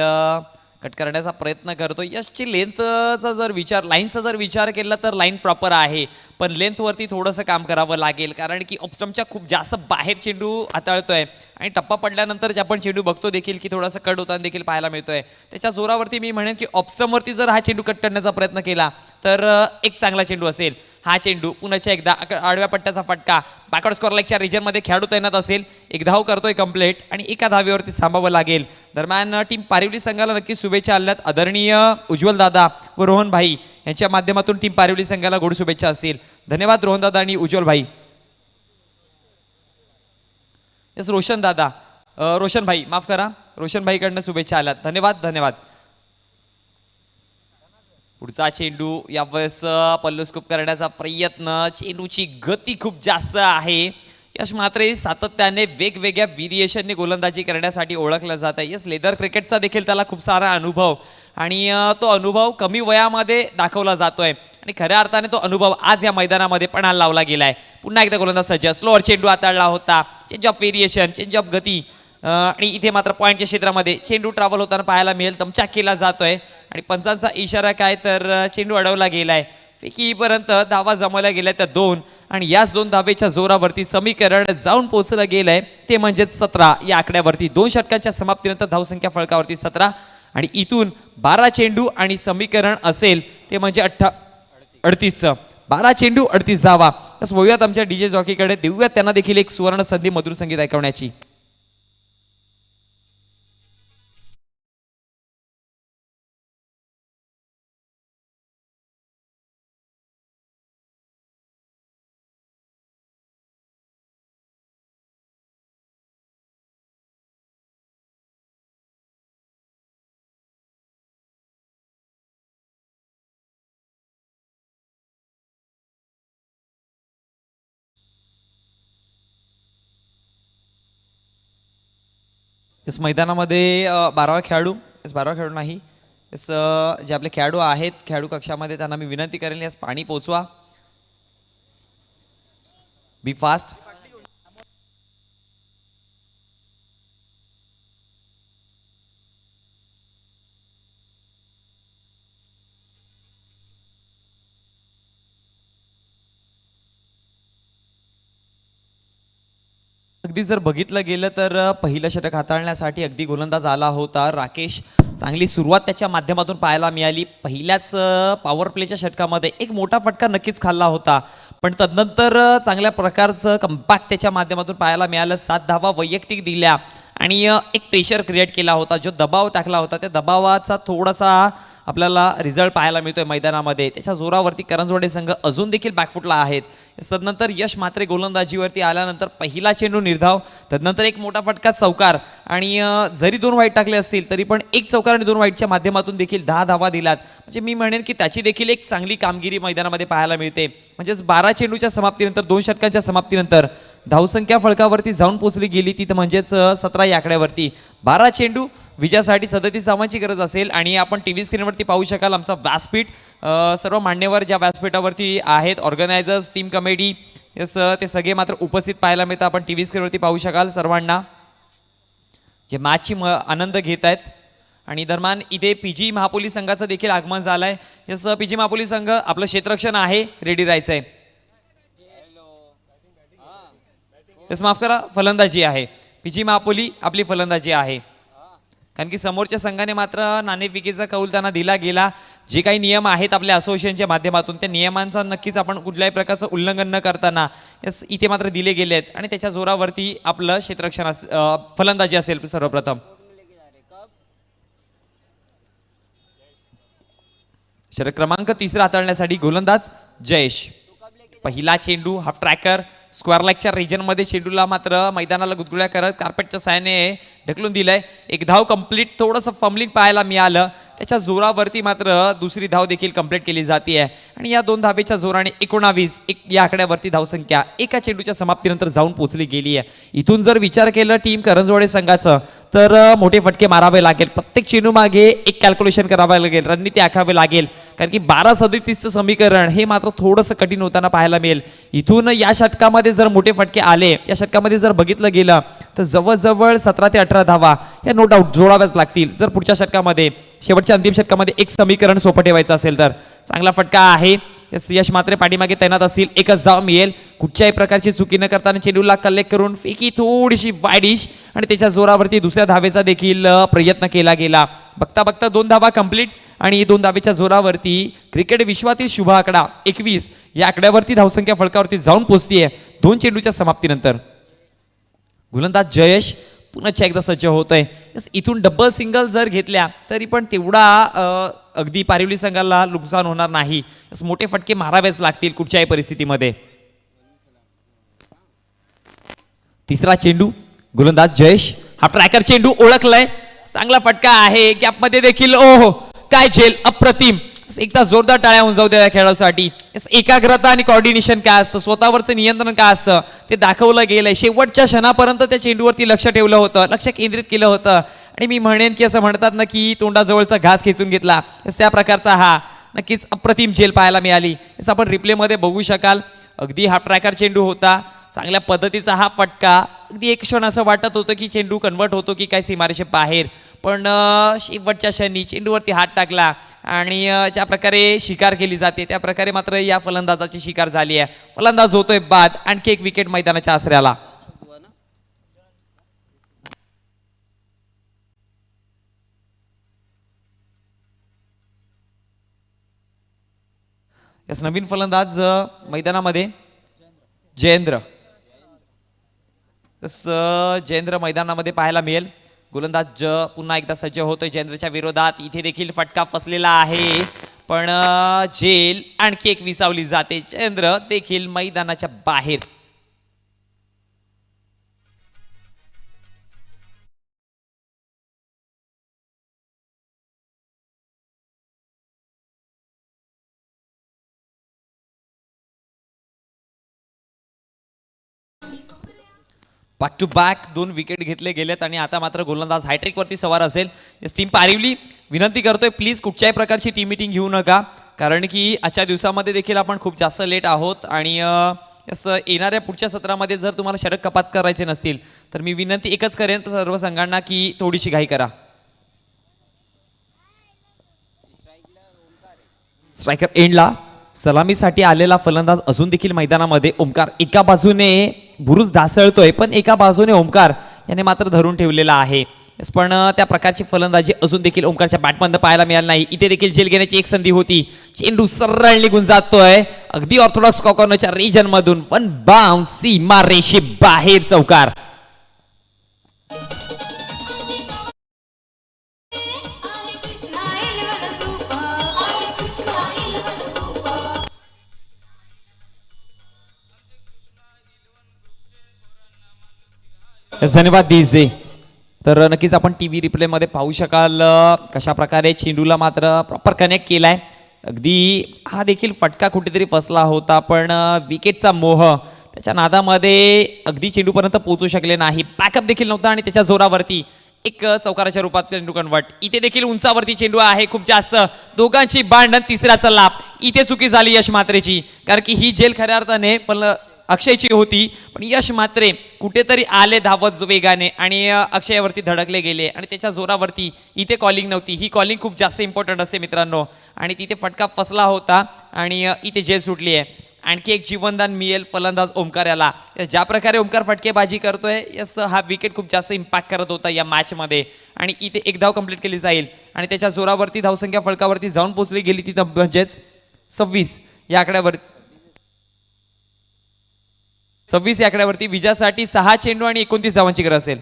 कट करण्याचा प्रयत्न करतो. यशची लेंथचा जर विचार, लाईनचा जर विचार केला तर लाईन प्रॉपर आहे, पण लेंथवरती थोडंसं काम करावं लागेल कारण की ऑप्शनच्या खूप जास्त बाहेर चेंडू हाताळतोय आणि टप्पा पडल्यानंतर जे आपण चेंडू बघतो देखील की थोडासा कट होताना देखील पाहायला मिळतोय. त्याच्या जोरावरती मी म्हणेन की ऑप्शनवरती जर हा चेंडू कट करण्याचा प्रयत्न केला तर एक चांगला चेंडू असेल. हा चेंडू पुन्हा एकदा आडव्या पट्ट्याचा फटका, बॅकवर्ड स्कोअर लाईकच्या रिजनमध्ये खेळाडू तैनात असेल. एक धाव करतोय कंप्लीट आणि एका धावेवरती थांबावं लागेल. दरम्यान टीम पारिवली संघाला नक्की शुभेच्छा आल्यात. आदरणीय उज्ज्वल दादा व रोहन भाई यांच्या माध्यमातून टीम पारिवली संघाला गोड शुभेच्छा असतील. धन्यवाद रोहन दादा आणि उज्ज्वल भाई. यस, रोशन दादा, रोशन भाई माफ करा, रोशन भाईकडनं शुभेच्छा आल्यात. धन्यवाद धन्यवाद. पुढचा चेंडू यावेळेस पल्लूस्कूप करण्याचा प्रयत्न, चेंडूची गती खूप जास्त आहे. यश मात्र सातत्याने वेगवेगळ्या व्हेरिएशनने गोलंदाजी करण्यासाठी ओळखलं जात आहे. यस, लेदर क्रिकेटचा देखील त्याला खूप सारा अनुभव आणि तो अनुभव कमी वयामध्ये दाखवला जातोय आणि खऱ्या अर्थाने तो अनुभव आज या मैदानामध्ये पणाला लावला गेलाय. पुन्हा एकदा गोलंदाज सज्ज, स्लोअर चेंडू हाताळला होता, change of variation, change of गती आणि इथे मात्र पॉईंटच्या क्षेत्रामध्ये चेंडू ट्रॅव्हल होताना पाहायला मिळेल. तमचाक केला जातोय आणि पंचांचा इशारा काय तर चेंडू अडवला गेलाय. फेकीपर्यंत धावा जमवल्या गेल्या त्या 2 आणि याच 2 धावेच्या जोरावरती समीकरण जाऊन पोहोचलं गेलंय ते म्हणजेच 17 या आकड्यावरती. 2 षटकांच्या समाप्तीनंतर धावसंख्या फलकावरती 17 आणि इथून 12 चेंडू आणि समीकरण असेल ते म्हणजे 38. 12 चेंडू 38 धावा. तसं वळूयात आमच्या डीजे जॉकीकडे, देऊयात त्यांना देखील एक सुवर्ण संधी मधुर संगीत ऐकवण्याची. इस मैदानामध्ये 12वा खेळाडू, 12वा खेळाडू नाही, इस जे आपले खेळाडू आहेत खेळाडू कक्षामध्ये त्यांना मी विनंती करेन यास पाणी पोचवा. बी फास्ट. अगदी जर बघितलं गेलं तर पहिलं षटक हाताळण्यासाठी अगदी गोलंदाज आला होता राकेश. चांगली सुरुवात त्याच्या माध्यमातून पाहायला मिळाली. पहिल्याच पॉवर प्लेच्या षटकामध्ये एक मोठा फटका नक्कीच खाल्ला होता, पण तदनंतर चांगल्या प्रकारचं कमबॅक त्याच्या माध्यमातून पाहायला मिळालं. 7 धावा वैयक्तिक दिल्या आणि एक प्रेशर क्रिएट केला होता. जो दबाव टाकला होता त्या दबावाचा थोडासा आपल्याला रिझल्ट पाहायला मिळतोय मैदानामध्ये. त्याच्या जोरावरती करंजवाडे संघ अजून देखील बॅकफुटला आहेत. तदनंतर यश मात्रे गोलंदाजीवरती आल्यानंतर पहिला चेंडू निर्धाव, तदनंतर एक मोठा फटका चौकार आणि जरी 2 वाईट टाकले असतील तरी पण 1 चौकार आणि 2 वाईटच्या माध्यमातून देखील 10 धावा दिलात. म्हणजे मी म्हणेन की त्याची देखील एक चांगली कामगिरी मैदानामध्ये पाहायला मिळते. म्हणजेच 12 चेंडूच्या समाप्तीनंतर 2 षटकांच्या समाप्तीनंतर धावसंख्या फलकावरती जाऊन पोहोचली गेली ती म्हणजेच 17 या आकड्यावरती. 12 चेंडू विजयासाठी 37 धावांची गरज असेल आणि आपण टीव्ही स्क्रीनवरती पाहू शकाल आमचा व्यासपीठ. सर्व मान्यवर ज्या व्यासपीठावरती आहेत, ऑर्गनायझर्स, टीम कमिटी, यस, ते सगळे मात्र उपस्थित पाहायला मिळतात. आपण टीव्ही स्क्रीनवरती पाहू शकाल सर्वांना जे मॅचची आनंद घेत आहेत. आणि दरम्यान इथे पीजी महापोली संघाचं देखील आगमन झालंय. यस, पीजी महापोली संघ आपलं क्षेत्ररक्षण आहे, रेडी राहायचंय. यस, माफ करा, फलंदाजी आहे. पीजी महापोली आपली फलंदाजी आहे, कारण की समोरच्या संघाने मात्र नाणेफेकीचा कौल त्यांना दिला गेला. जे काही नियम आहेत आपल्या असोसिएशनच्या माध्यमातून त्या नियमांचा नक्कीच आपण कुठल्याही प्रकारचं उल्लंघन न करताना यस इथे मात्र दिले गेले आहेत आणि त्याच्या जोरावरती आपलं क्षेत्ररक्षण फलंदाजी असेल. सर्वप्रथम षटक क्रमांक 3 हाताळण्यासाठी गोलंदाज जयेश. पहिला चेंडू हाफ ट्रॅकर स्क्वेअर लेगच्या रिजनमध्ये चेंडूला मात्र मैदानाला गुदगुळ्या करत कार्पेटच्या साहाय्याने ढकलून दिलंय. एक धाव कंप्लीट, थोडंसं फंबलिंग पाहायला मिळालं. त्याच्या जोरावरती मात्र दुसरी धाव देखील कंप्लीट केली जाते आणि या 2 धावेच्या जोराने 19 या आकड्यावरती धावसंख्या एका चेंडूच्या समाप्तीनंतर जाऊन पोहोचली गेली आहे. इथून जर विचार केला टीम करंजवाडे संघाचं तर मोठे फटके मारावे लागेल. प्रत्येक चेंडू मागे एक कॅल्क्युलेशन करावे लागेल, रणनीती आखावे लागेल, कारण की 12-37चं समीकरण हे मात्र थोडंसं कठीण होताना पाहायला मिळेल. इथून या षटकामध्ये जर मोठे फटके आले, या षटकामध्ये जर बघितलं गेलं तर जवळजवळ 17 ते 18 धावा या नो डाऊट जोडाव्याच लागतील जर पुढच्या षटकामध्ये, शेवटच्या अंतिम षटकामध्ये एक समीकरण सोपं ठेवायचं असेल तर. चांगला फटका आहे. यश मात्र पाठीमागे तैनात असतील, एकच धाव मिळेल. कुठच्याही प्रकारची चुकी न करताना चेंडूला कलेक्ट करून फेकी थोडीशी वाईडिश आणि त्याच्या जोरावरती दुसऱ्या धावेचा देखील प्रयत्न केला गेला. बघता बघता 2 धावा कंप्लीट आणि 2 धावेच्या जोरावरती क्रिकेट विश्वातील शुभ आकडा 21 या आकड्यावरती धावसंख्या फलकावरती जाऊन पोहोचतीये 2 चेंडूच्या समाप्तीनंतर. गोलंदाज जयेश पुन्हा एकदा सज्ज होतोय. इथून डबल सिंगल जर घेतल्या तरी पण तेवढा अगदी पारिवली संघाला नुकसान होणार नाही. मोठे फटके मारावेच लागतील कुठच्याही परिस्थितीमध्ये. तिसरा चेंडू गोलंदाज जयेश, हा ट्रॅकर चेंडू ओळखलाय. चांगला फटका आहे, गॅपमध्ये देखील ओहो काय झेल, अप्रतिम. एकदा जोरदार टाळ्या होऊन जाऊ द्या या खेळासाठी. एकाग्रता आणि कॉर्डिनेशन काय असतं, स्वतःवरचं नियंत्रण काय असतं ते दाखवलं गेलंय. शेवटच्या क्षणापर्यंत त्या चेंडूवरती लक्ष ठेवलं होतं, लक्ष केंद्रित केलं होतं. आणि मी म्हणेन की असं म्हणतात ना की तोंडाजवळचा घास खेचून घेतला, त्या प्रकारचा हा नक्कीच अप्रतिम झेल पाहायला मिळाली. असं आपण रिप्लेमध्ये बघू शकाल. अगदी हाफ ट्रॅकर चेंडू होता, चांगल्या पद्धतीचा हा फटका. अगदी एक क्षण असं वाटत होतं की चेंडू कन्वर्ट होतो की काय सीमारेषे बाहेर, पण शेवटच्या क्षणी चेंडूवरती हात टाकला आणि ज्या प्रकारे शिकार केली जाते त्या प्रकारे मात्र या फलंदाजाची शिकार झाली आहे. फलंदाज होतोय बाद. आणखी एक विकेट मैदानाच्या आसऱ्याला. यास नवीन फलंदाज मैदानामध्ये जयेंद्र. जयेंद्र मैदानामध्ये पाहायला मिळेल. गोलंदाज पुन्हा एकदा सज्ज होतोय जयेंद्रच्या विरोधात. इथे देखील फटका फसलेला आहे, पण झेल आणखी एक विसावली जाते. जयेंद्र देखील मैदानाच्या बाहेर. बॅक टू बॅक 2 विकेट घेतले गेलेत आणि आता मात्र गोलंदाज हॅट्रिक वरती सवार असेल. टीम पारिवली विनंती करतोय प्लीज कुठच्याही प्रकारची टीम मीटिंग घेऊ नका, कारण की आजच्या दिवसामध्ये देखील आपण खूप जास्त लेट आहोत. आणि येणाऱ्या पुढच्या सत्रामध्ये जर तुम्हाला षटक कपात करायचे नसतील तर मी विनंती एकच करेन सर्व संघांना की थोडीशी घाई करा. स्ट्रायकर एंडला सलामीसाठी आलेला फलंदाज अजून देखील मैदानामध्ये. ओमकार एका बाजूने बुरुज ढासळतोय, पण एका बाजूने ओमकार याने मात्र धरून ठेवलेला आहे. पण त्या प्रकारची फलंदाजी अजून देखील ओमकारच्या बॅटमधनं पाहायला मिळाली नाही. इथे देखील झेल घेण्याची एक संधी होती. चेंडू सरळ निघून जातोय अगदी ऑर्थोडॉक्स कॉर्नरच्या रिजन मधून. वन बाउन्स सीमा रेषे बाहेर चौकार. धन्यवाद डीजे. तर नक्कीच आपण टीव्ही रिप्ले मध्ये पाहू शकाल कशा प्रकारे चेंडूला मात्र प्रॉपर कनेक्ट केलाय. अगदी हा देखील फटका कुठेतरी फसला होता, पण विकेटचा मोह त्याच्या नादामध्ये अगदी चेंडूपर्यंत पोहोचू शकले नाही. बॅकअप देखील नव्हता आणि त्याच्या जोरावरती एक चौकाराच्या रूपात चेंडू कन्वर्ट. इथे देखील उंचावरती चेंडू आहे खूप जास्त. दोघांची भांडण तिसऱ्याचा लाभ. इथे चुकी झाली यश मात्रेची, कारण की ही झेल खऱ्या अर्थाने अक्षयची होती, पण यश मात्रे कुठेतरी आले धावत वेगाने आणि अक्षयावरती धडकले गेले आणि त्याच्या जोरावरती इथे कॉलिंग नव्हती. ही कॉलिंग खूप जास्त इम्पॉर्टंट असते मित्रांनो, आणि तिथे फटका फसला होता आणि इथे जेल सुटली आहे. आणखी एक जीवनदान मिळेल फलंदाज ओमकार याला. ज्या प्रकारे ओमकार फटकेबाजी करतोय यस हा विकेट खूप जास्त इम्पॅक्ट करत होता या मॅचमध्ये. आणि इथे एक धाव कंप्लीट केली जाईल आणि त्याच्या जोरावरती धावसंख्या फलकावरती जाऊन पोहोचली गेली ती म्हणजेच 26 या आकड्यावर. 26 या आकड्यावरती विजयासाठी 6 चेंडू आणि 29 धावांची गरज असेल.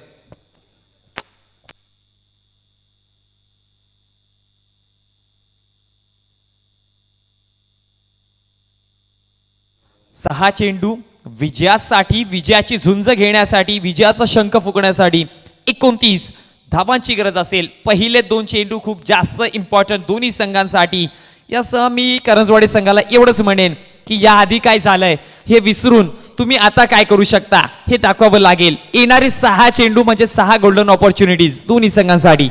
सहा चेंडू विजयासाठी, विजयाची झुंज घेण्यासाठी, विजयाचा शंख फुकण्यासाठी 29 धावांची गरज असेल. पहिले 2 चेंडू खूप जास्त इम्पॉर्टंट दोन्ही संघांसाठी. यासह मी करंजवाडी संघाला एवढंच म्हणेन की याआधी काय झालंय हे विसरून तुम्ही आता काय करू शकता हे दाखवावं लागेल. येणारे 6 चेंडू म्हणजे 6 गोल्डन ऑपॉर्च्युनिटीज दोन्ही संघांसाठी.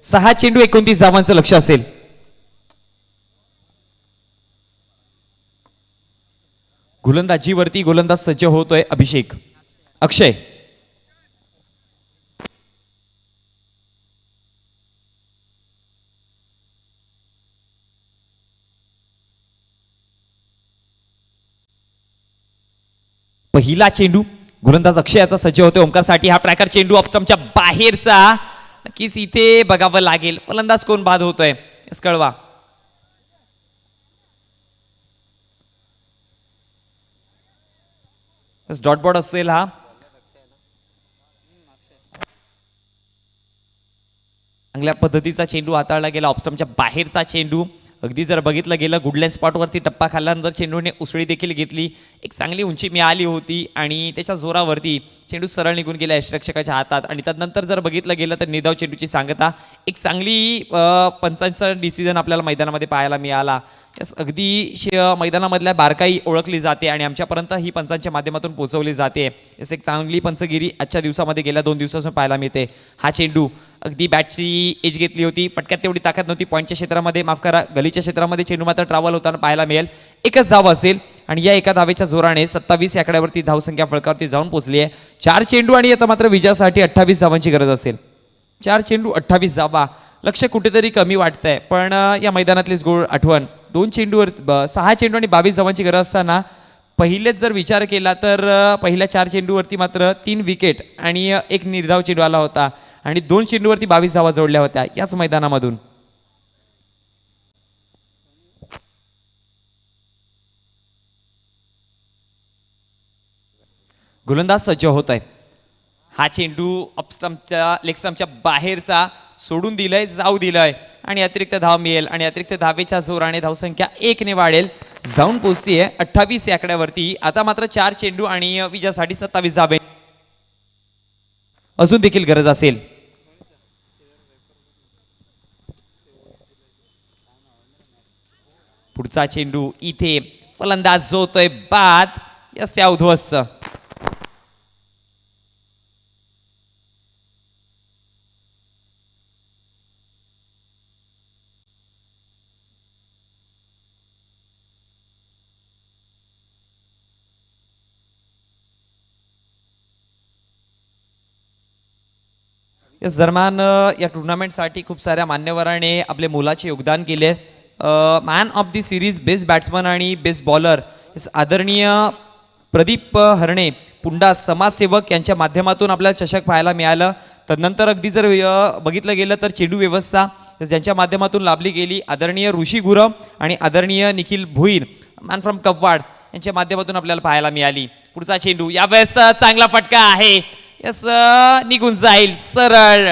6 चेंडू 29 धावांचं लक्ष असेल. गोलंदाजीवरती गोलंदाज सज्ज होतोय अभिषेक. अक्षय पहिला चेंडू गोलंदाज अक्षयाचा सज्ज होतोय ओमकारसाठी. हा ट्रॅकर चेंडू ऑफस्टंपच्या बाहेरचा. नक्कीच इथे बघावं लागेल फलंदाज कोण बाद होतोय कळवा. डॉट बॉट असेल हा. चांगल्या पद्धतीचा चेंडू हाताळला गेला. ऑफस्टंपच्या बाहेरचा चेंडू अगदी जर बघितलं गेलं गुडलँड स्पॉटवरती टप्पा खाल्ल्यानंतर चेंडूने उसळी देखील घेतली, एक चांगली उंची मिळाली होती आणि त्याच्या जोरावरती चेंडू सरळ निघून गेला यष्टिरक्षकाच्या हातात. आणि त्यानंतर जर बघितलं गेलं तर निर्धाव चेंडूची सांगता, एक चांगली पंचांचा डिसिजन आपल्याला मैदानामध्ये पाहायला मिळाला. यस, अगदी मैदानामधल्या बारकाई ओळखली जाते आणि आमच्यापर्यंत ही पंचांच्या माध्यमातून पोहोचवली जाते. यस, एक चांगली पंचगिरी आजच्या दिवसामध्ये गेल्या 2 दिवसापासून पाहायला मिळते. हा चेंडू अगदी बॅटची एज घेतली होती, फटक्यात तेवढी ताकद नव्हती, पॉईंटच्या क्षेत्रामध्ये माफ करा गलीच्या क्षेत्रामध्ये चेंडू मात्र ट्रॅव्हल होताना पाहायला मिळेल. एकच धाव असेल आणि या एका धावेच्या जोराने 27 या आकड्यावरती धावसंख्या फळकावरती जाऊन पोहोचली आहे. 4 चेंडू आणि आता मात्र विजयासाठी 28 धावांची गरज असेल. 4 चेंडू 28 धावा, लक्ष कुठेतरी कमी वाटतंय, पण या मैदानातलीच गोड आठवण. 2 चेंडूवर 6 चेंडू आणि 22 धावांची गरज असताना पहिलेच जर विचार केला तर पहिल्या 4 चेंडूवरती मात्र 3 विकेट आणि 1 निर्धाव चेंडू आला होता आणि 2 चेंडूवरती 22 धावा जोडल्या होत्या याच मैदानामधून. गोलंदाज सज्ज होत आहे. हा चेंडू अपस्टम्पच्या लेग स्टम्पच्या बाहेरचा सोडून दिलंय, जाऊ दिलंय आणि अतिरिक्त धाव मिळेल आणि अतिरिक्त धावेच्या जोराने धावसंख्या 1 ने वाढेल, जाऊन पोहोचतीये 28 या आकड्यावरती. आता मात्र 4 चेंडू आणि विजयासाठी 27 धावे अजून देखील गरज असेल. पुढचा चेंडू इथे फलंदाज जोतोय बाद, यस त्या उध्वस्त. यस, दरम्यान या टुर्नामेंटसाठी खूप साऱ्या मान्यवरांनी आपले मोलाचे योगदान केले. Man of the series, best batsman आणि बेस्ट बॉलर आदरणीय प्रदीप हरणे पुंडा समाजसेवक यांच्या माध्यमातून आपल्याला चषक पाहायला मिळालं. तदनंतर अगदी जर बघितलं गेलं तर चेंडू व्यवस्था ज्यांच्या माध्यमातून लाभली गेली आदरणीय ऋषी गुरव आणि आदरणीय निखिल भुईर मॅन फ्रॉम कव्वाड यांच्या माध्यमातून आपल्याला पाहायला मिळाली. पुढचा चेंडू यावेळेस चांगला फटका आहे, यस निघून जाईल सरळ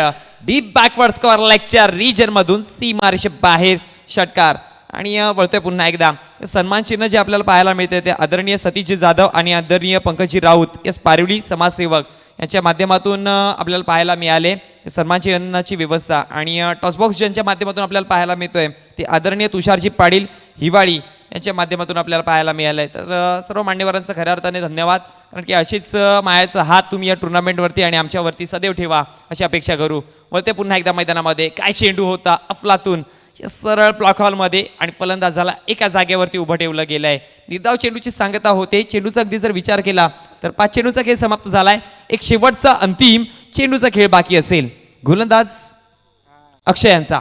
डीप बॅकवर्ड स्क्वेअर लेगच्या रिजन मधून सीमारेषे बाहेर षटकार. आणि वळतोय पुन्हा एकदा सन्मान चिन्ह जे आपल्याला पाहायला मिळते ते आदरणीय सतीशजी जाधव आणि आदरणीय पंकजी राऊत यस पारिवली समाजसेवक यांच्या माध्यमातून आपल्याला पाहायला मिळाले. सन्मान चिन्हाची व्यवस्था आणि टॉसबॉक्स ज्यांच्या माध्यमातून आपल्याला पाहायला मिळतोय ते आदरणीय तुषारजी पाटील हिवाळी यांच्या माध्यमातून आपल्याला पाहायला मिळालंय. तर सर्व मान्यवरांचं खऱ्या अर्थाने धन्यवाद, कारण की अशीच मायाचा हात तुम्ही या टुर्नामेंटवरती आणि आमच्यावरती सदैव ठेवा अशी अपेक्षा करू. वळते पुन्हा एकदा मैदानामध्ये काय चेंडू होता अफलातून सरळ ब्लॉक हॉलमध्ये आणि फलंदाजाला एका जागेवरती उभं ठेवलं गेलंय. निर्धाव चेंडूची सांगता होते. चेंडूचा अगदी जर विचार केला तर 5 चेंडूचा खेळ समाप्त झालाय. एक शेवटचा अंतिम चेंडूचा खेळ बाकी असेल. गोलंदाज अक्षय यांचा.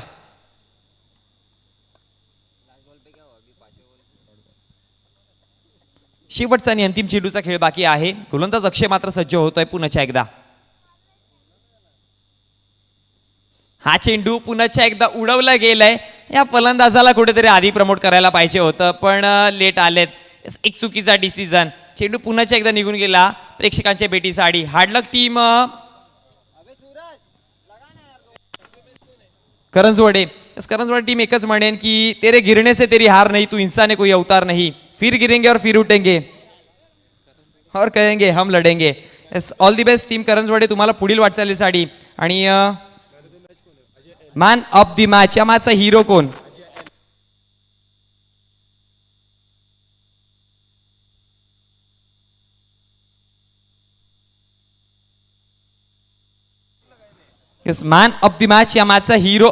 शेवटचा आणि अंतिम चेंडूचा खेळ बाकी आहे. गोलंदाज अक्षय मात्र सज्ज होतोय पुन्हा एकदा. हा चेंडू पुन्हा एकदा उडवला गेलाय. या फलंदाजाला कुठेतरी आधी प्रमोट करायला पाहिजे होतं पण लेट आलेत. एक चुकीचा डिसिजन. चेंडू पुन्हा एकदा निघून गेला प्रेक्षकांच्या भेटीसाठी. हार्डलक टीम करंजवाडे. करंजवाडे टीम एकच म्हणेन की तेरे गिरने से तेरी हार नहीं, तू इंसान है कोई अवतार नहीं, फिर गिरेंगे और फिर उठेंगे और कहेंगे हम लढेंगे. ऑल दी बेस्ट टीम करंजवाडे तुम्हाला पुढील वाटचालीसाठी. आणि मॅन ऑफ दी मॅच या मॅचचा हिरो कोण? मॅन ऑफ दी मॅच या मॅचचा हिरो